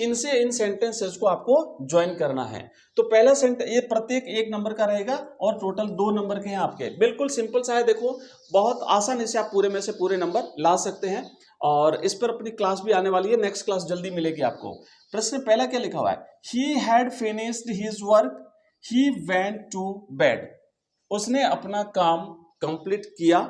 इनसे इन सेंटेंसेस को आपको ज्वाइन करना है। तो पहला सेंटेंस ये प्रत्येक 1 नंबर का रहेगा और टोटल 2 नंबर के हैं आपके। बिल्कुल सिंपल सा है, देखो बहुत आसानी से आप पूरे में से पूरे नंबर ला सकते हैं और इस पर अपनी क्लास भी आने वाली है, नेक्स्ट क्लास जल्दी मिलेगी आपको। प्रश्न पहला क्या लिखा हुआ है, he had finished his work, he went to bed. उसने अपना काम कंप्लीट किया,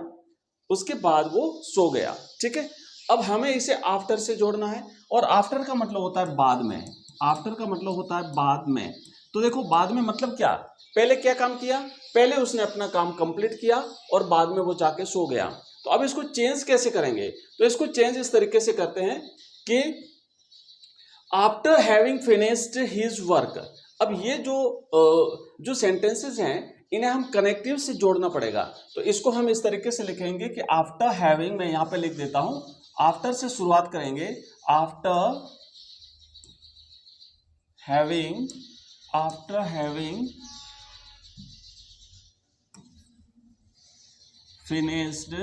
उसके बाद वो सो गया। ठीक है, अब हमें इसे आफ्टर से जोड़ना है और आफ्टर का मतलब होता है बाद में, आफ्टर का मतलब होता है बाद में। तो देखो बाद में मतलब क्या, पहले क्या काम किया, पहले उसने अपना काम कंप्लीट किया और बाद में वो जाके सो गया। तो अब इसको चेंज कैसे करेंगे, तो इसको चेंज इस तरीके से करते हैं कि after having finished his work. अब ये जो सेंटेंसेस हैं इन्हें हम कनेक्टिव से जोड़ना पड़ेगा। तो इसको हम इस तरीके से लिखेंगे कि आफ्टर हैविंग, मैं यहां पे लिख देता हूं, आफ्टर से शुरुआत करेंगे, after having, after having finished,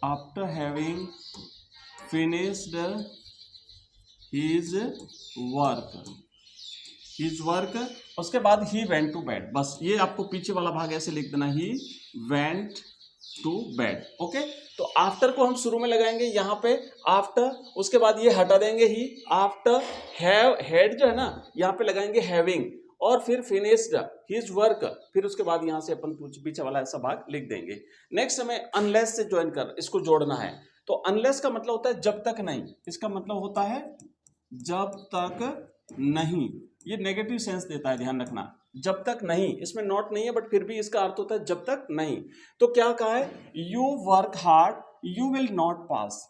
after having finished his work, his work, उसके बाद ही वेंट टू बेड। बस ये आपको पीछे वाला भाग ऐसे लिख देना, he went to bed. Okay, तो आफ्टर को हम शुरू में लगाएंगे यहाँ पे आफ्टर, उसके बाद ये हटा देंगे ही, आफ्टर हैव, हेड जो है ना यहाँ पे लगाएंगे हैविंग, और फिर फिनिश्ड हिज वर्क, फिर उसके बाद यहाँ से अपन पीछे वाला ऐसा भाग लिख देंगे। नेक्स्ट हमें अनलेस से ज्वाइन कर इसको जोड़ना है। तो अनलेस का मतलब होता है जब तक नहीं, इसका मतलब होता है जब तक नहीं, ये नेगेटिव सेंस देता है, ध्यान रखना, जब तक नहीं, इसमें नॉट नहीं है बट फिर भी इसका अर्थ होता है जब तक नहीं। तो क्या कहा है, you work hard you will not pass.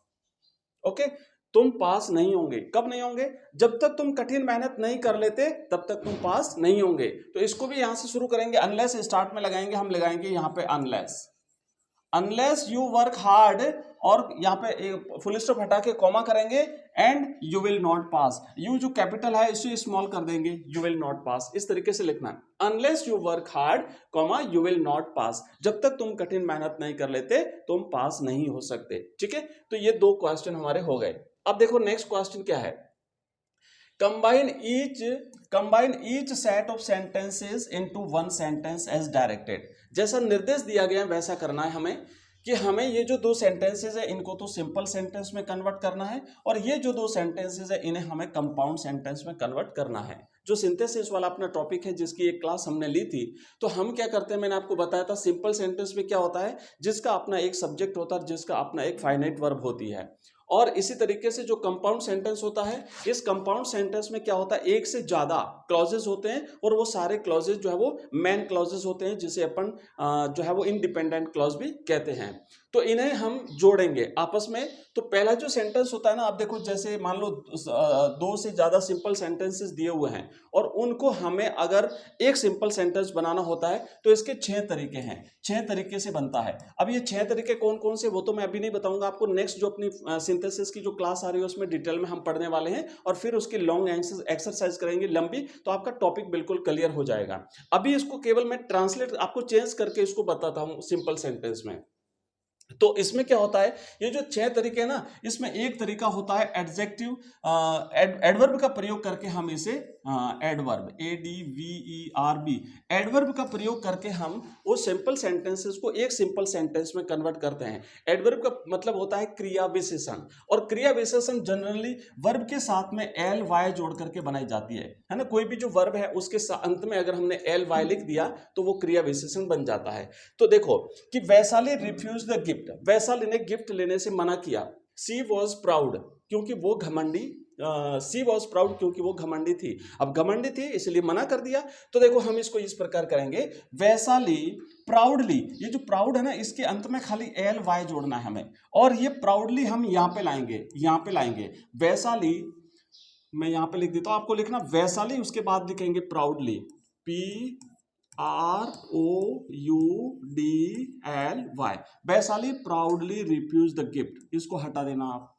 Okay, तुम पास नहीं होंगे, कब नहीं होंगे, जब तक तुम कठिन मेहनत नहीं कर लेते तब तक तुम पास नहीं होंगे। तो इसको भी यहां से शुरू करेंगे, अनलेस स्टार्ट में लगाएंगे, हम लगाएंगे यहां पे unless, unless you work hard, और यहाँ पे फुल स्टॉप हटा के कॉमा करेंगे, and you will not pass, you जो कैपिटल है इसे स्मॉल कर देंगे, यू विल नॉट पास, इस तरीके से लिखना है, unless you work hard comma you will not pass, जब तक तुम कठिन मेहनत नहीं कर लेते तुम पास नहीं हो सकते। ठीक है, तो ये 2 क्वेश्चन हमारे हो गए। अब देखो नेक्स्ट क्वेश्चन क्या है, combine each set of sentences into one sentence as directed. जैसा निर्देश दिया गया है वैसा करना है हमें, कि हमें ये जो 2 सेंटेंसेस है इनको तो सिंपल सेंटेंस में कन्वर्ट करना है, और ये जो 2 सेंटेंसेस है इन्हें हमें कंपाउंड सेंटेंस में कन्वर्ट करना है। जो सिंथेसिस वाला अपना टॉपिक है जिसकी एक क्लास हमने ली थी, तो हम क्या करते हैं, मैंने आपको बताया था सिंपल सेंटेंस में क्या होता है, जिसका अपना एक सब्जेक्ट होता है, जिसका अपना एक फाइनाइट वर्ब होती है। और इसी तरीके से जो कंपाउंड सेंटेंस होता है, इस कंपाउंड सेंटेंस में क्या होता है, एक से ज्यादा क्लॉजेस होते हैं, और वो सारे क्लॉजेस जो है वो मेन क्लॉजेस होते हैं, जिसे अपन जो है वो इंडिपेंडेंट क्लॉज भी कहते हैं। तो इन्हें हम जोड़ेंगे आपस में। तो पहला जो सेंटेंस होता है ना, आप देखो जैसे मान लो 2 से ज्यादा सिंपल सेंटेंसेस दिए हुए हैं, और उनको हमें अगर एक सिंपल सेंटेंस बनाना होता है तो इसके 6 तरीके हैं, 6 तरीके से बनता है। अब ये 6 तरीके कौन कौन से वो तो मैं अभी नहीं बताऊंगा आपको, नेक्स्ट जो अपनी सिंथेसिस की जो क्लास आ रही है उसमें डिटेल में हम पढ़ने वाले हैं, और फिर उसकी लॉन्ग एक्सरसाइज करेंगे लंबी, तो आपका टॉपिक बिल्कुल क्लियर हो जाएगा। अभी इसको केवल मैं ट्रांसलेट आपको चेंज करके इसको बताता हूं सिंपल सेंटेंस में। तो इसमें क्या होता है, ये जो 6 तरीके हैं ना, इसमें एक तरीका होता है एडजेक्टिव, एडवर्ब का प्रयोग करके हम इसे एडवर्ब, ADVERB, एडवर्ब का प्रयोग करके हम वो सिंपल सेंटेंसेस को एक सिंपल सेंटेंस में कन्वर्ट करते हैं। एडवर्ब का मतलब होता है क्रिया विशेषण, और क्रिया विशेषण जनरली वर्ब के साथ में LY जोड़ करके बनाई जाती है ना। कोई भी जो वर्ब है उसके अंत में अगर हमने LY लिख दिया तो वो क्रिया विशेषण बन जाता है। तो देखो कि Vaishali refuse the gift, Vaishali ने गिफ्ट लेने से मना किया। सी वॉज प्राउड, क्योंकि वो घमंडी, सी वॉज प्राउड क्योंकि वो घमंडी थी। अब घमंडी थी इसलिए मना कर दिया। तो देखो हम इसको इस प्रकार करेंगे, वैशाली प्राउडली, ये जो प्राउड है ना इसके अंत में खाली LY जोड़ना है हमें, और ये प्राउडली हम यहाँ पे लाएंगे, यहाँ पे लाएंगे वैशाली, मैं यहाँ पे लिख देता हूँ, आपको लिखना वैशाली, उसके बाद लिखेंगे proudly, PROUDLY, Vaishali proudly refuse the gift, इसको हटा देना आप,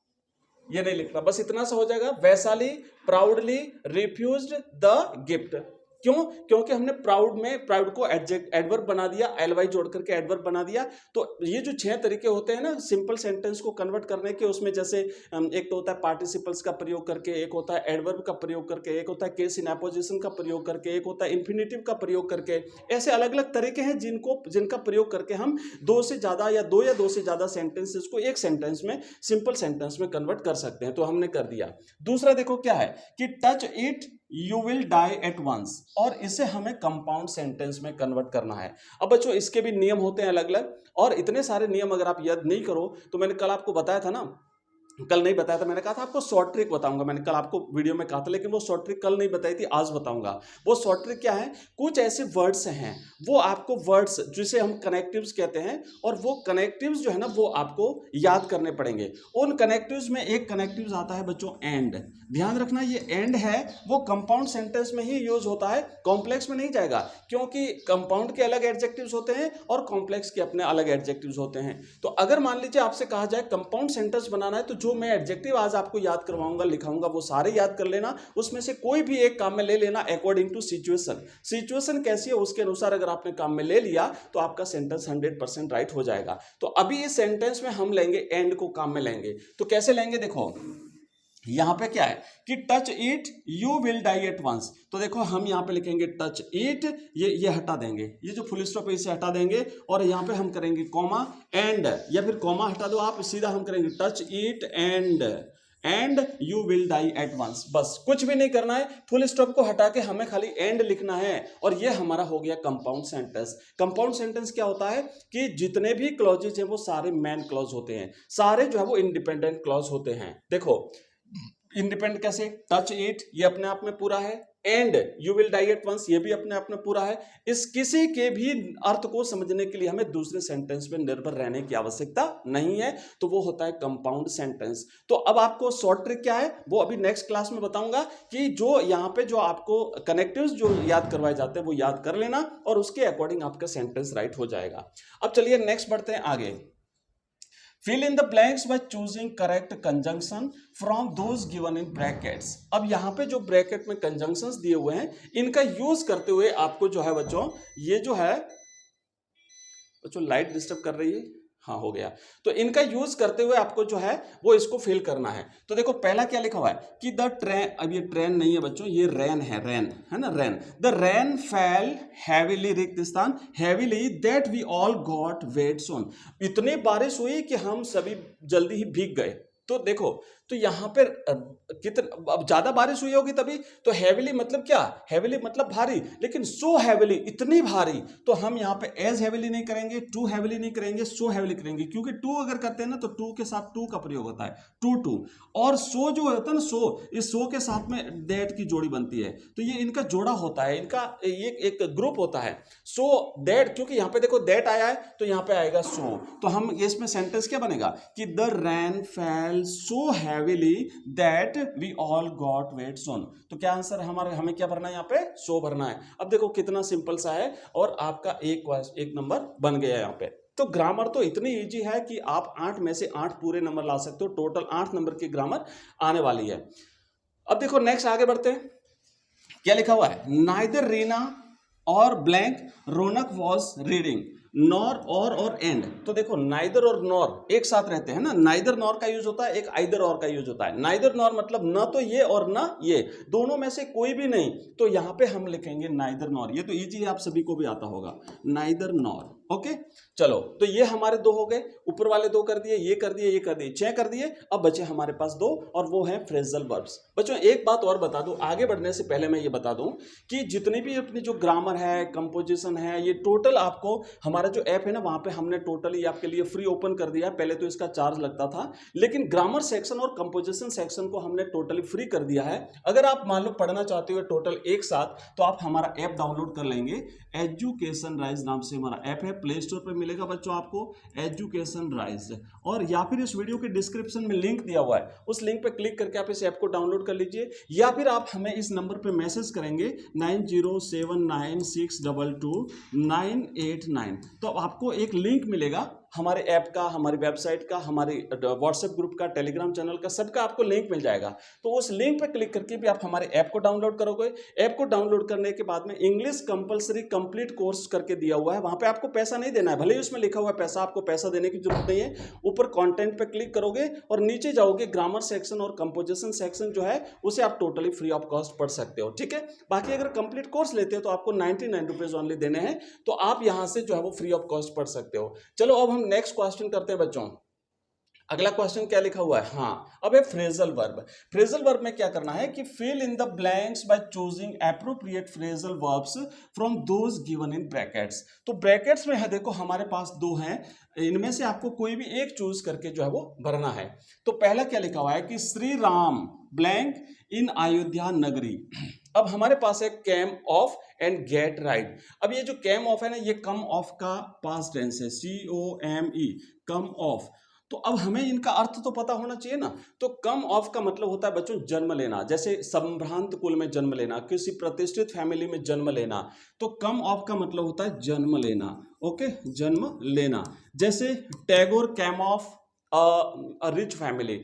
ये नहीं लिखना, बस इतना सा हो जाएगा। Vaishali proudly refused the gift. क्यों? क्योंकि हमने प्राउड को एडवर्ब बना दिया, एलवाई जोड़ करके एडवर्ब बना दिया। तो ये जो 6 तरीके होते हैं ना सिंपल सेंटेंस को कन्वर्ट करने के, उसमें जैसे एक तो होता है पार्टिसिपल्स का प्रयोग करके, एक होता है एडवर्ब का प्रयोग करके, एक होता है केस इन एपोजिशन का प्रयोग करके, एक होता है इन्फिनेटिव का प्रयोग करके। ऐसे अलग अलग तरीके हैं जिनका प्रयोग करके हम 2 से ज़्यादा या 2 से ज़्यादा सेंटेंसेस को एक सेंटेंस में, सिंपल सेंटेंस में कन्वर्ट कर सकते हैं। तो हमने कर दिया। दूसरा देखो क्या है कि touch it you will die at once, और इसे हमें कंपाउंड सेंटेंस में कन्वर्ट करना है। अब बच्चों इसके भी नियम होते हैं अलग अलग, और इतने सारे नियम अगर आप याद नहीं करो तो मैंने कल आपको बताया था ना, कल नहीं बताया था, मैंने कहा था आपको शॉर्ट ट्रिक बताऊंगा। मैंने कल आपको वीडियो में कहा था, लेकिन वो शॉर्ट ट्रिक कल नहीं बताई थी, आज बताऊंगा। वो शॉर्ट ट्रिक क्या है? कुछ ऐसे वर्ड्स हैं, वो आपको वर्ड्स जिसे हम कनेक्टिव्स कहते हैं, और वो कनेक्टिव्स जो है ना वो आपको याद करने पड़ेंगे। उन कनेक्टिव्स में एक कनेक्टिव्स आता है बच्चों एंड। ध्यान रखना ये एंड है, वो कंपाउंड सेंटेंस में ही यूज होता है, कॉम्प्लेक्स में नहीं जाएगा, क्योंकि कंपाउंड के अलग एडजेक्टिव्स होते हैं और कॉम्प्लेक्स के अपने अलग एडजेक्टिव्स होते हैं। तो अगर मान लीजिए आपसे कहा जाए कंपाउंड सेंटेंस बनाना है, तो जो मैं एडजेक्टिव आज आपको याद करवाऊंगा, लिखाऊंगा, वो सारे याद कर लेना। उसमें से कोई भी एक काम में ले लेना अकॉर्डिंग टू सिचुएशन। सिचुएशन कैसी है उसके अनुसार अगर आपने काम में ले लिया तो आपका सेंटेंस 100% राइट हो जाएगा। तो अभी इस सेंटेंस में हम लेंगे एंड को, काम में लेंगे। तो कैसे लेंगे? देखो यहां पे क्या है कि touch it you will die at once. तो देखो हम यहां पे लिखेंगे टच इट, ये हटा देंगे, ये जो फुल स्टॉप है इसे हटा देंगे, और यहां पे हम करेंगे कॉमा एंड, या फिर कॉमा हटा दो आप, सीधा हम करेंगे touch it and you will die at once. बस कुछ भी नहीं करना है, फुल स्टॉप को हटा के हमें खाली एंड लिखना है, और ये हमारा हो गया कंपाउंड सेंटेंस। कंपाउंड सेंटेंस क्या होता है कि जितने भी क्लॉजेज हैं वो सारे मेन क्लॉज होते हैं, सारे जो है वो इंडिपेंडेंट क्लॉज होते हैं। देखो इंडिपेंडेंट कैसे? टच इट ये अपने आप में पूरा है, and you will die at once ये भी अपने आप में पूरा है। इस किसी के भी अर्थ को समझने के लिए हमें दूसरे सेंटेंस में निर्भर रहने की आवश्यकता नहीं है, तो वो होता है कंपाउंड सेंटेंस। तो अब आपको शॉर्ट ट्रिक क्या है वो अभी नेक्स्ट क्लास में बताऊंगा, कि जो यहाँ पे जो आपको कनेक्टिव्स जो याद करवाए जाते हैं वो याद कर लेना, और उसके अकॉर्डिंग आपका सेंटेंस राइट हो जाएगा। अब चलिए नेक्स्ट बढ़ते हैं आगे। Fill in the blanks by choosing correct conjunction from those given in brackets। अब यहाँ पे जो ब्रैकेट में कंजंक्शंस दिए हुए हैं इनका यूज करते हुए आपको जो है बच्चों, ये जो है बच्चों लाइट डिस्टर्ब कर रही है, हाँ हो गया। तो इनका यूज करते हुए आपको जो है वो इसको फिल करना है। तो देखो पहला क्या लिखा हुआ है कि द ट्रेन, अब ये ट्रेन नहीं है बच्चों, ये रेन है, रेन है ना, rain. The rain fell heavily, रिक्त स्थान heavily, that we all got wet on. इतनी बारिश हुई कि हम सभी जल्दी ही भीग गए। तो देखो तो यहाँ पर कितना, अब ज्यादा बारिश हुई होगी तभी, तो हैवीली मतलब क्या? हैवीली मतलब भारी, लेकिन सो हैवीली इतनी भारी, तो हम यहाँ पे एज हैवीली नहीं करेंगे, टू हैवीली नहीं करेंगे, सो हैवीली करेंगे, क्योंकि टू अगर करते हैं ना तो टू के साथ टू का प्रयोग होता है, टू, और सो जो होता है ना सो, इस सो के साथ में दैट की जोड़ी बनती है, तो ये इनका जोड़ा होता है, इनका ये एक ग्रुप होता है। सो दैट, क्योंकि यहाँ पे देखो दैट आया है तो यहाँ पे आएगा सो, तो हम इसमें सेंटेंस क्या बनेगा कि the rain fell so heavily that we all got wet on. तो क्या आंसर है हमारा, हमें क्या भरना है यहाँ पे? सो भरना है। अब देखो कितना सिंपल सा है, और आपका एक नंबर बन गया यहाँ पे। तो ग्रामर तो इतनी इजी है कि आप 8 में से 8 पूरे नंबर ला सकते हो, टोटल 8 नंबर की ग्रामर आने वाली है। अब देखो नेक्स्ट आगे बढ़ते हैं, क्या लिखा हुआ है? नाइदर रीना और blank Ronak was reading, nor और एंड। तो देखो नाइदर और नॉर एक साथ रहते हैं ना, नाइदर नॉर का यूज होता है, एक आइदर और का यूज होता है। नाइदर नॉर मतलब ना तो ये और ना ये, दोनों में से कोई भी नहीं, तो यहां पे हम लिखेंगे नाइदर नॉर। ये तो इजी है, आप सभी को भी आता होगा, नाइदर नॉर। ओके चलो, तो ये हमारे 2 हो गए, ऊपर वाले 2 कर दिए, ये कर दिए, ये कर दिए, 6 कर दिए। अब बचे हमारे पास 2, और वो है फ्रेजल वर्ब्स। बच्चों एक बात और बता दूं, आगे बढ़ने से पहले मैं ये बता दूं कि जितनी भी अपनी जो ग्रामर है, कंपोजिशन है, ये टोटल आपको हमारा जो ऐप है ना वहां पे हमने टोटली आपके लिए फ्री ओपन कर दिया है। पहले तो इसका चार्ज लगता था, लेकिन ग्रामर सेक्शन और कंपोजिशन सेक्शन को हमने टोटली फ्री कर दिया है। अगर आप मान लो पढ़ना चाहते हो टोटल एक साथ, तो आप हमारा ऐप डाउनलोड कर लेंगे। एजुकेशन राइज नाम से हमारा ऐप है, प्ले स्टोर पर मिलेगा बच्चों आपको एजुकेशन राइज, और या फिर इस वीडियो के डिस्क्रिप्शन में लिंक दिया हुआ है, उस लिंक पे क्लिक करके आप इस ऐप को डाउनलोड कर लीजिए, या फिर आप हमें इस नंबर पे मैसेज करेंगे 9079622989। तो आपको एक लिंक मिलेगा, हमारे ऐप का, हमारी वेबसाइट का, हमारे व्हाट्सएप ग्रुप का, टेलीग्राम चैनल का, सबका आपको लिंक मिल जाएगा। तो उस लिंक पर क्लिक करके भी आप हमारे ऐप को डाउनलोड करोगे। ऐप को डाउनलोड करने के बाद में इंग्लिश कंपलसरी कंप्लीट कोर्स करके दिया हुआ है, वहां पे आपको पैसा नहीं देना है, भले ही उसमें लिखा हुआ है पैसा, आपको पैसा देने की जरूरत नहीं है। ऊपर कंटेंट पे क्लिक करोगे और नीचे जाओगे, ग्रामर सेक्शन और कंपोजिशन सेक्शन जो है उसे आप टोटली फ्री ऑफ कॉस्ट पढ़ सकते हो, ठीक है। बाकी अगर कंप्लीट कोर्स लेते हो तो आपको 99 रुपीज ओनली देने हैं, तो आप यहां से जो है वो फ्री ऑफ कॉस्ट पढ़ सकते हो। चलो अब हम नेक्स्ट क्वेश्चन करते हैं बच्चों। अगला क्वेश्चन क्या लिखा हुआ है, हाँ अब है फ्रेजल वर्ब। फ्रेजल वर्ब में क्या करना है कि fill in the blanks by choosing appropriate phrasal verbs from those given in brackets. तो ब्रैकेट्स में है, देखो हमारे पास दो हैं, इनमें से आपको कोई भी एक चूज करके जो है वो भरना है। तो पहला क्या लिखा हुआ है कि श्री राम ब्लैंक इन अयोध्या नगरी। अब हमारे पास है came off and get right. अब ये जो कैम ऑफ है ना, ये कम ऑफ का पास्ट टेंस है, COME, कम ऑफ। तो अब हमें इनका अर्थ तो पता होना चाहिए ना। तो कम ऑफ का मतलब होता है बच्चों जन्म लेना, जैसे संभ्रांत कुल में जन्म लेना, किसी प्रतिष्ठित फैमिली में जन्म लेना। तो कम ऑफ का मतलब होता है जन्म लेना, ओके, जन्म लेना। जैसे Tagore came of a rich family.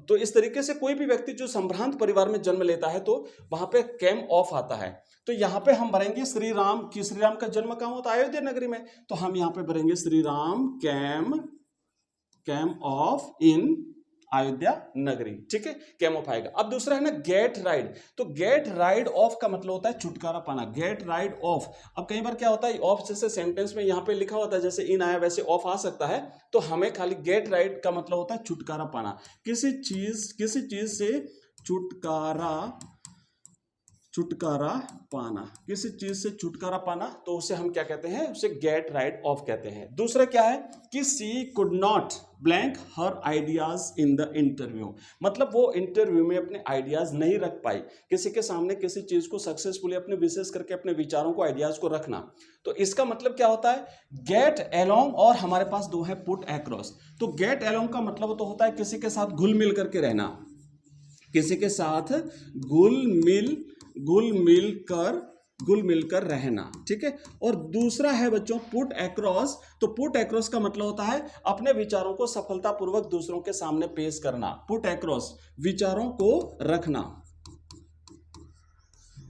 तो इस तरीके से कोई भी व्यक्ति जो संभ्रांत परिवार में जन्म लेता है तो वहां पे कैम ऑफ आता है। तो यहाँ पे हम भरेंगे श्री राम की, श्री राम का जन्म कहाँ होता है, अयोध्या नगरी में। तो हम यहाँ पे भरेंगे श्री राम कैम ऑफ इन अयोध्या नगरी, ठीक है, कैम ऑफ आएगा। अब दूसरा है ना गेट राइड। तो गेट राइड ऑफ का मतलब होता है छुटकारा पाना, गेट राइड ऑफ। अब कई बार क्या होता है, ऑफ जैसे सेंटेंस में यहाँ पे लिखा होता है, जैसे इन आया वैसे ऑफ आ सकता है। तो हमें खाली गेट राइड का मतलब होता है छुटकारा पाना, किसी चीज से छुटकारा पाना, किसी चीज से छुटकारा पाना, तो उसे हम क्या कहते हैं, उसे गेट राइड ऑफ कहते हैं। दूसरा क्या है कि she could not blank her ideas in the interview. मतलब वो इंटरव्यू में अपने आइडियाज नहीं रख पाई, किसी के सामने किसी चीज को सक्सेसफुली अपने विशेष करके अपने विचारों को, आइडियाज को रखना। तो इसका मतलब क्या होता है, गेट अलोंग, और हमारे पास दो है पुट अक्रॉस। तो गेट अलोंग का मतलब तो होता है किसी के साथ घुल मिल करके रहना, किसी के साथ घुल मिलकर रहना, ठीक है। और दूसरा है बच्चों पुट अक्रॉस। तो पुट अक्रॉस का मतलब होता है अपने विचारों को सफलतापूर्वक दूसरों के सामने पेश करना। पुट अक्रॉस, विचारों को रखना,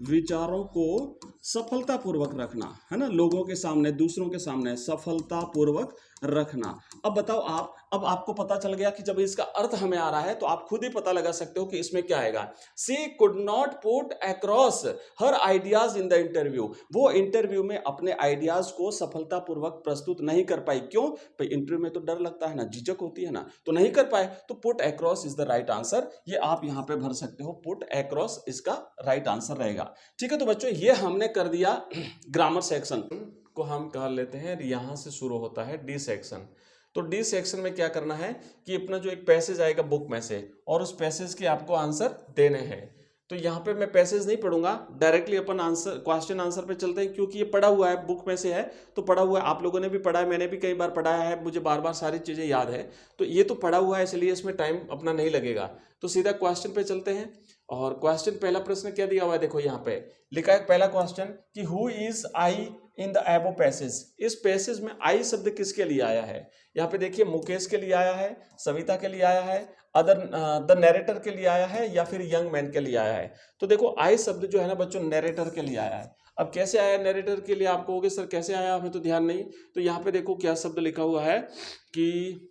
विचारों को सफलतापूर्वक रखना, है ना, लोगों के सामने, दूसरों के सामने सफलतापूर्वक रखना। अब बताओ आप, अब आपको पता चल गया कि जब इसका अर्थ हमें आ रहा है तो आप खुद ही पता लगा सकते हो कि इसमें क्या आएगा। She could not put across her ideas in the interview. वो इंटरव्यू में अपने आइडियाज को सफलतापूर्वक प्रस्तुत नहीं कर पाई। क्यों भाई, इंटरव्यू में तो डर लगता है ना, झिझक होती है ना, तो नहीं कर पाए। तो put across is the right answer. ये आप यहां पे भर सकते हो, पुट अक्रॉस इसका राइट आंसर रहेगा, ठीक है। तो बच्चों ये हमने कर दिया ग्रामर सेक्शन को, हम कह लेते हैं यहां से शुरू होता है डी सेक्शन। तो डी सेक्शन में क्या करना है कि अपना जो एक पैसेज आएगा बुक में से, और उस पैसेज के आपको आंसर देने हैं। तो यहाँ पे मैं पैसेज नहीं पढ़ूंगा, डायरेक्टली अपन आंसर, क्वेश्चन आंसर पे चलते हैं, क्योंकि ये पढ़ा हुआ है, बुक में से है तो पढ़ा हुआ है, आप लोगों ने भी पढ़ा है, मैंने भी कई बार पढ़ाया है, मुझे बार बार सारी चीजें याद है। तो ये तो पढ़ा हुआ है, इसलिए इसमें टाइम अपना नहीं लगेगा। तो सीधा क्वेश्चन पे चलते हैं। और क्वेश्चन, पहला प्रश्न क्या दिया हुआ है, देखो यहाँ पे लिखा है पहला क्वेश्चन कि who is I in the एबो पैसेज। इस पैसेज में आई शब्द किसके लिए आया है, यहाँ पे देखिए मुकेश के लिए आया है, सविता के लिए आया है, अदर द नैरेटर के लिए आया है, या फिर यंग मैन के लिए आया है। तो देखो आई शब्द जो है ना बच्चों नैरेटर के लिए आया है। अब कैसे आया नैरेटर के लिए, आप कहोगे सर कैसे आया, हमें तो ध्यान नहीं। तो यहाँ पे देखो क्या शब्द लिखा हुआ है कि,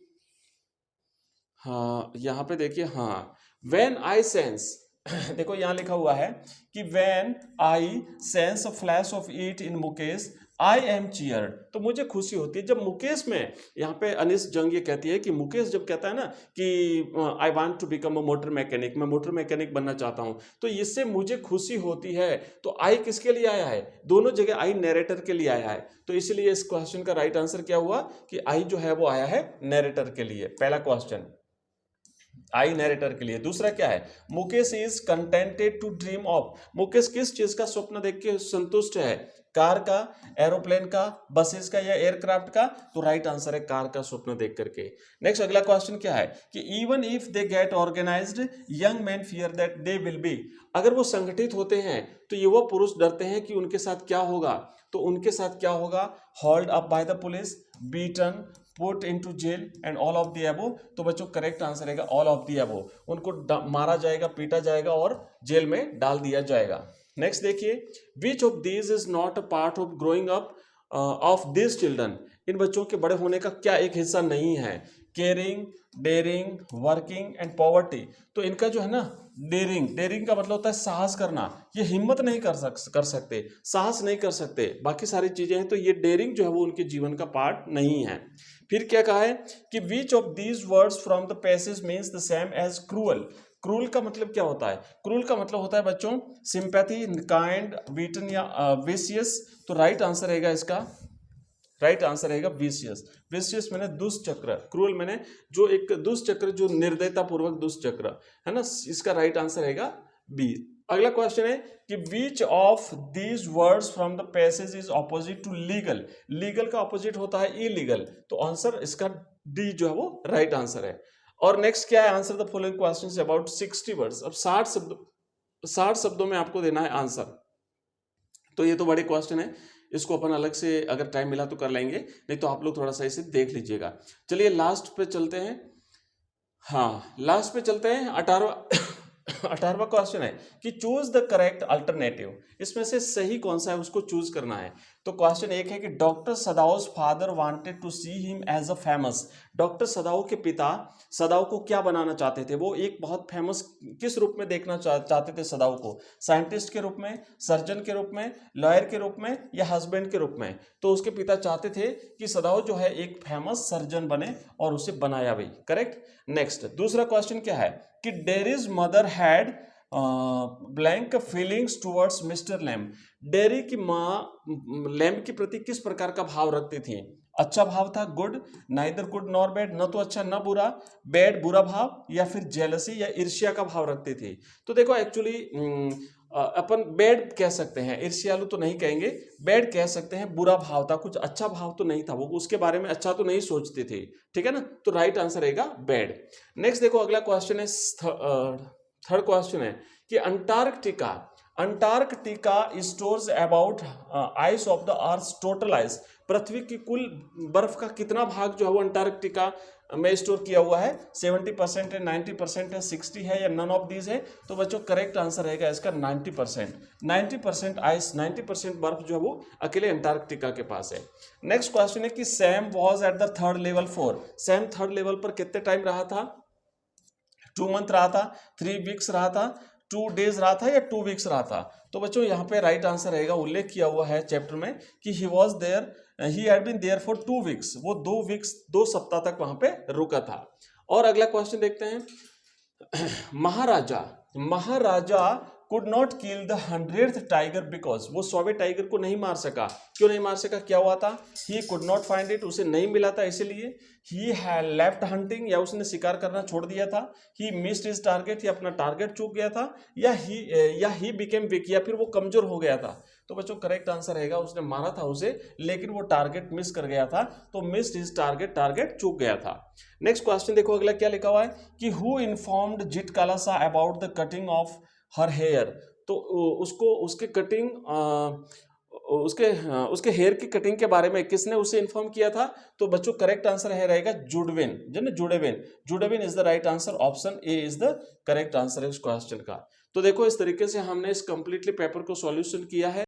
हाँ यहाँ पे देखिए, हाँ व्हेन आई सेंस देखो यहाँ लिखा हुआ है कि when I sense a flash of it in Mukesh I am cheered. तो मुझे खुशी होती है जब मुकेश में, यहाँ पे अनिस जंग ये कहती है कि मुकेश जब कहता है ना कि I want to become a motor mechanic, मैं मोटर मैकेनिक बनना चाहता हूँ, तो इससे मुझे खुशी होती है। तो आई किसके लिए आया है, दोनों जगह आई नैरेटर के लिए आया है। तो इसलिए इस क्वेश्चन का राइट आंसर क्या हुआ कि आई जो है वो आया है नैरेटर के लिए। पहला क्वेश्चन आई नैरेटर के लिए। दूसरा क्या है, Mukesh is contented to dream of. Mukesh किस चीज का स्वप्न देख के संतुष्ट है, कार का, एरोप्लेन का, बसेस का या एयरक्राफ्ट का? तो राइट आंसर है कार का स्वप्न देख करके। नेक्स्ट अगला क्वेश्चन क्या है कि even if they get organised young man fear that they will be, अगर वो संगठित होते हैं तो युवा पुरुष डरते हैं कि उनके साथ क्या होगा? तो उनके साथ क्या होगा? Hold up by the police, beaten, put into jail and all of the above. तो बच्चों करेक्ट आंसर रहेगा ऑल ऑफ द अबव, उनको मारा जाएगा, पीटा जाएगा और जेल में डाल दिया जाएगा। नेक्स्ट देखिए, which of these is not a part of growing up of this children, इन बच्चों के बड़े होने का क्या एक हिस्सा नहीं है? Caring, daring, working and poverty. तो इनका जो है ना डेयरिंग का मतलब होता है साहस करना, ये हिम्मत नहीं कर सकते, साहस नहीं कर सकते, बाकी सारी चीजें हैं, तो ये डेयरिंग जो है वो उनके जीवन का पार्ट नहीं है। फिर क्या कहा है कि which of these words from the passage means the same as cruel. Cruel का मतलब क्या होता है? क्रूल का मतलब होता है बच्चों सिंपैथी, काइंड, बीटन या विशियस। तो राइट आंसर रहेगा इसका, राइट आंसर रहेगा विशियस। विशियस मैंने दुष्चक्र, क्रूअल मैंने जो एक दुष्चक्र, जो निर्दयता पूर्वक दुष्चक्र है ना, इसका राइट आंसर रहेगा बी। अगला क्वेश्चन है कि which of these words from the passage is opposite to legal. Legal का ऑपोजिट होता है इलीगल, तो आंसर इसका डी जो है वो राइट आंसर है। और नेक्स्ट क्या है? Answer the following questions about 60 words. अब 60 शब्दों में आपको देना है आंसर। तो ये तो बड़े क्वेश्चन है, इसको अपन अलग से अगर टाइम मिला तो कर लेंगे, नहीं तो आप लोग थोड़ा सा इसे देख लीजिएगा। चलिए लास्ट पे चलते हैं। हाँ लास्ट पे चलते हैं। 18वां क्वेश्चन है कि चूज द करेक्ट अल्टरनेटिव, इसमें से सही कौन सा है उसको चूज करना है। तो क्वेश्चन एक है कि doctor Sadao's father wanted to see him as a famous. Doctor Sadao के पिता सदाउ को क्या बनाना चाहते थे? वो एक बहुत फेमस किस रूप में देखना चाहते थे सदाउ को? साइंटिस्ट के रूप में, सर्जन के रूप में, लॉयर के रूप में या हस्बैंड के रूप में? तो उसके पिता चाहते थे कि सदाउ जो है एक फेमस सर्जन बने और उसे बनाया भी। करेक्ट। नेक्स्ट दूसरा क्वेश्चन क्या है कि dairies mother had blank feelings towards mister lamb. Dairy की माँ लैम्ब के प्रति किस प्रकार का भाव रखती थी? अच्छा भाव था, good, neither good nor bad, न तो अच्छा न बुरा, बैड बुरा भाव, या फिर जेलसी या ईर्ष्या का भाव रखती थी? तो देखो एक्चुअली अपन बैड कह सकते हैं, ईर्ष्यालु तो नहीं कहेंगे, बैड कह सकते हैं, बुरा भाव था, कुछ अच्छा भाव तो नहीं था, वो उसके बारे में अच्छा तो नहीं सोचती थी। ठीक है ना, तो राइट आंसर रहेगा बैड। नेक्स्ट देखो अगला क्वेश्चन है, थर्ड क्वेश्चन है कि Antarctica stores about ice of the earth total ice. पृथ्वी की कुल बर्फ का कितना भाग जो है वो अंटार्कटिका में स्टोर किया हुआ है? 70% है, 90% है, 60 है या नन ऑफ दीज है? तो बच्चों करेक्ट आंसर रहेगा इसका 90%। 90% आइस, 90% बर्फ जो है वो अकेले अंटार्कटिका के पास है। नेक्स्ट क्वेश्चन है कि Sam was at the third level 4। Sam third level पर कितने टाइम रहा था? 2 मंथ रहा था, 3 वीक्स रहा था, 2 डेज रहा था या 2 वीक्स रहा था? तो बच्चों यहाँ पे राइट आंसर रहेगा, उल्लेख किया हुआ है चैप्टर में कि he was there, he had been there for 2 weeks. वो 2 सप्ताह तक वहां पे रुका था। और अगला क्वेश्चन देखते हैं, maharaja could not kill the 100th tiger because. वो 100वें टाइगर को नहीं मार सका। क्यों नहीं मार सका? क्या हुआ था? He could not find it, उसे नहीं मिला था इसलिए। ही हैड लेफ्ट हंटिंग, या उसने शिकार करना छोड़ दिया था। ही मिस्ड हिज टारगेट, या अपना टारगेट चूक गया था, या ही बिकेम वीक, या फिर वो कमजोर हो गया था। तो बच्चों करेक्ट आंसर रहेगा उसने मारा था उसे, लेकिन वो टारगेट मिस कर गया था, तो मिस्ड हिज टारगेट, टारगेट चूक गया था। नेक्स्ट क्वेश्चन देखो अगला क्या लिखा हुआ है कि हु इन्फॉर्म्ड जित कालासा about the cutting of her hair. तो उसको उसके कटिंग उसके हेयर की कटिंग के बारे में किसने उसे इन्फॉर्म किया था? तो बच्चों करेक्ट आंसर है रहेगा Judewin, Judewin is the right answer. Option A is the correct answer है इस क्वेश्चन का। तो देखो इस तरीके से हमने इस कंप्लीटली पेपर को सॉल्यूशन किया है।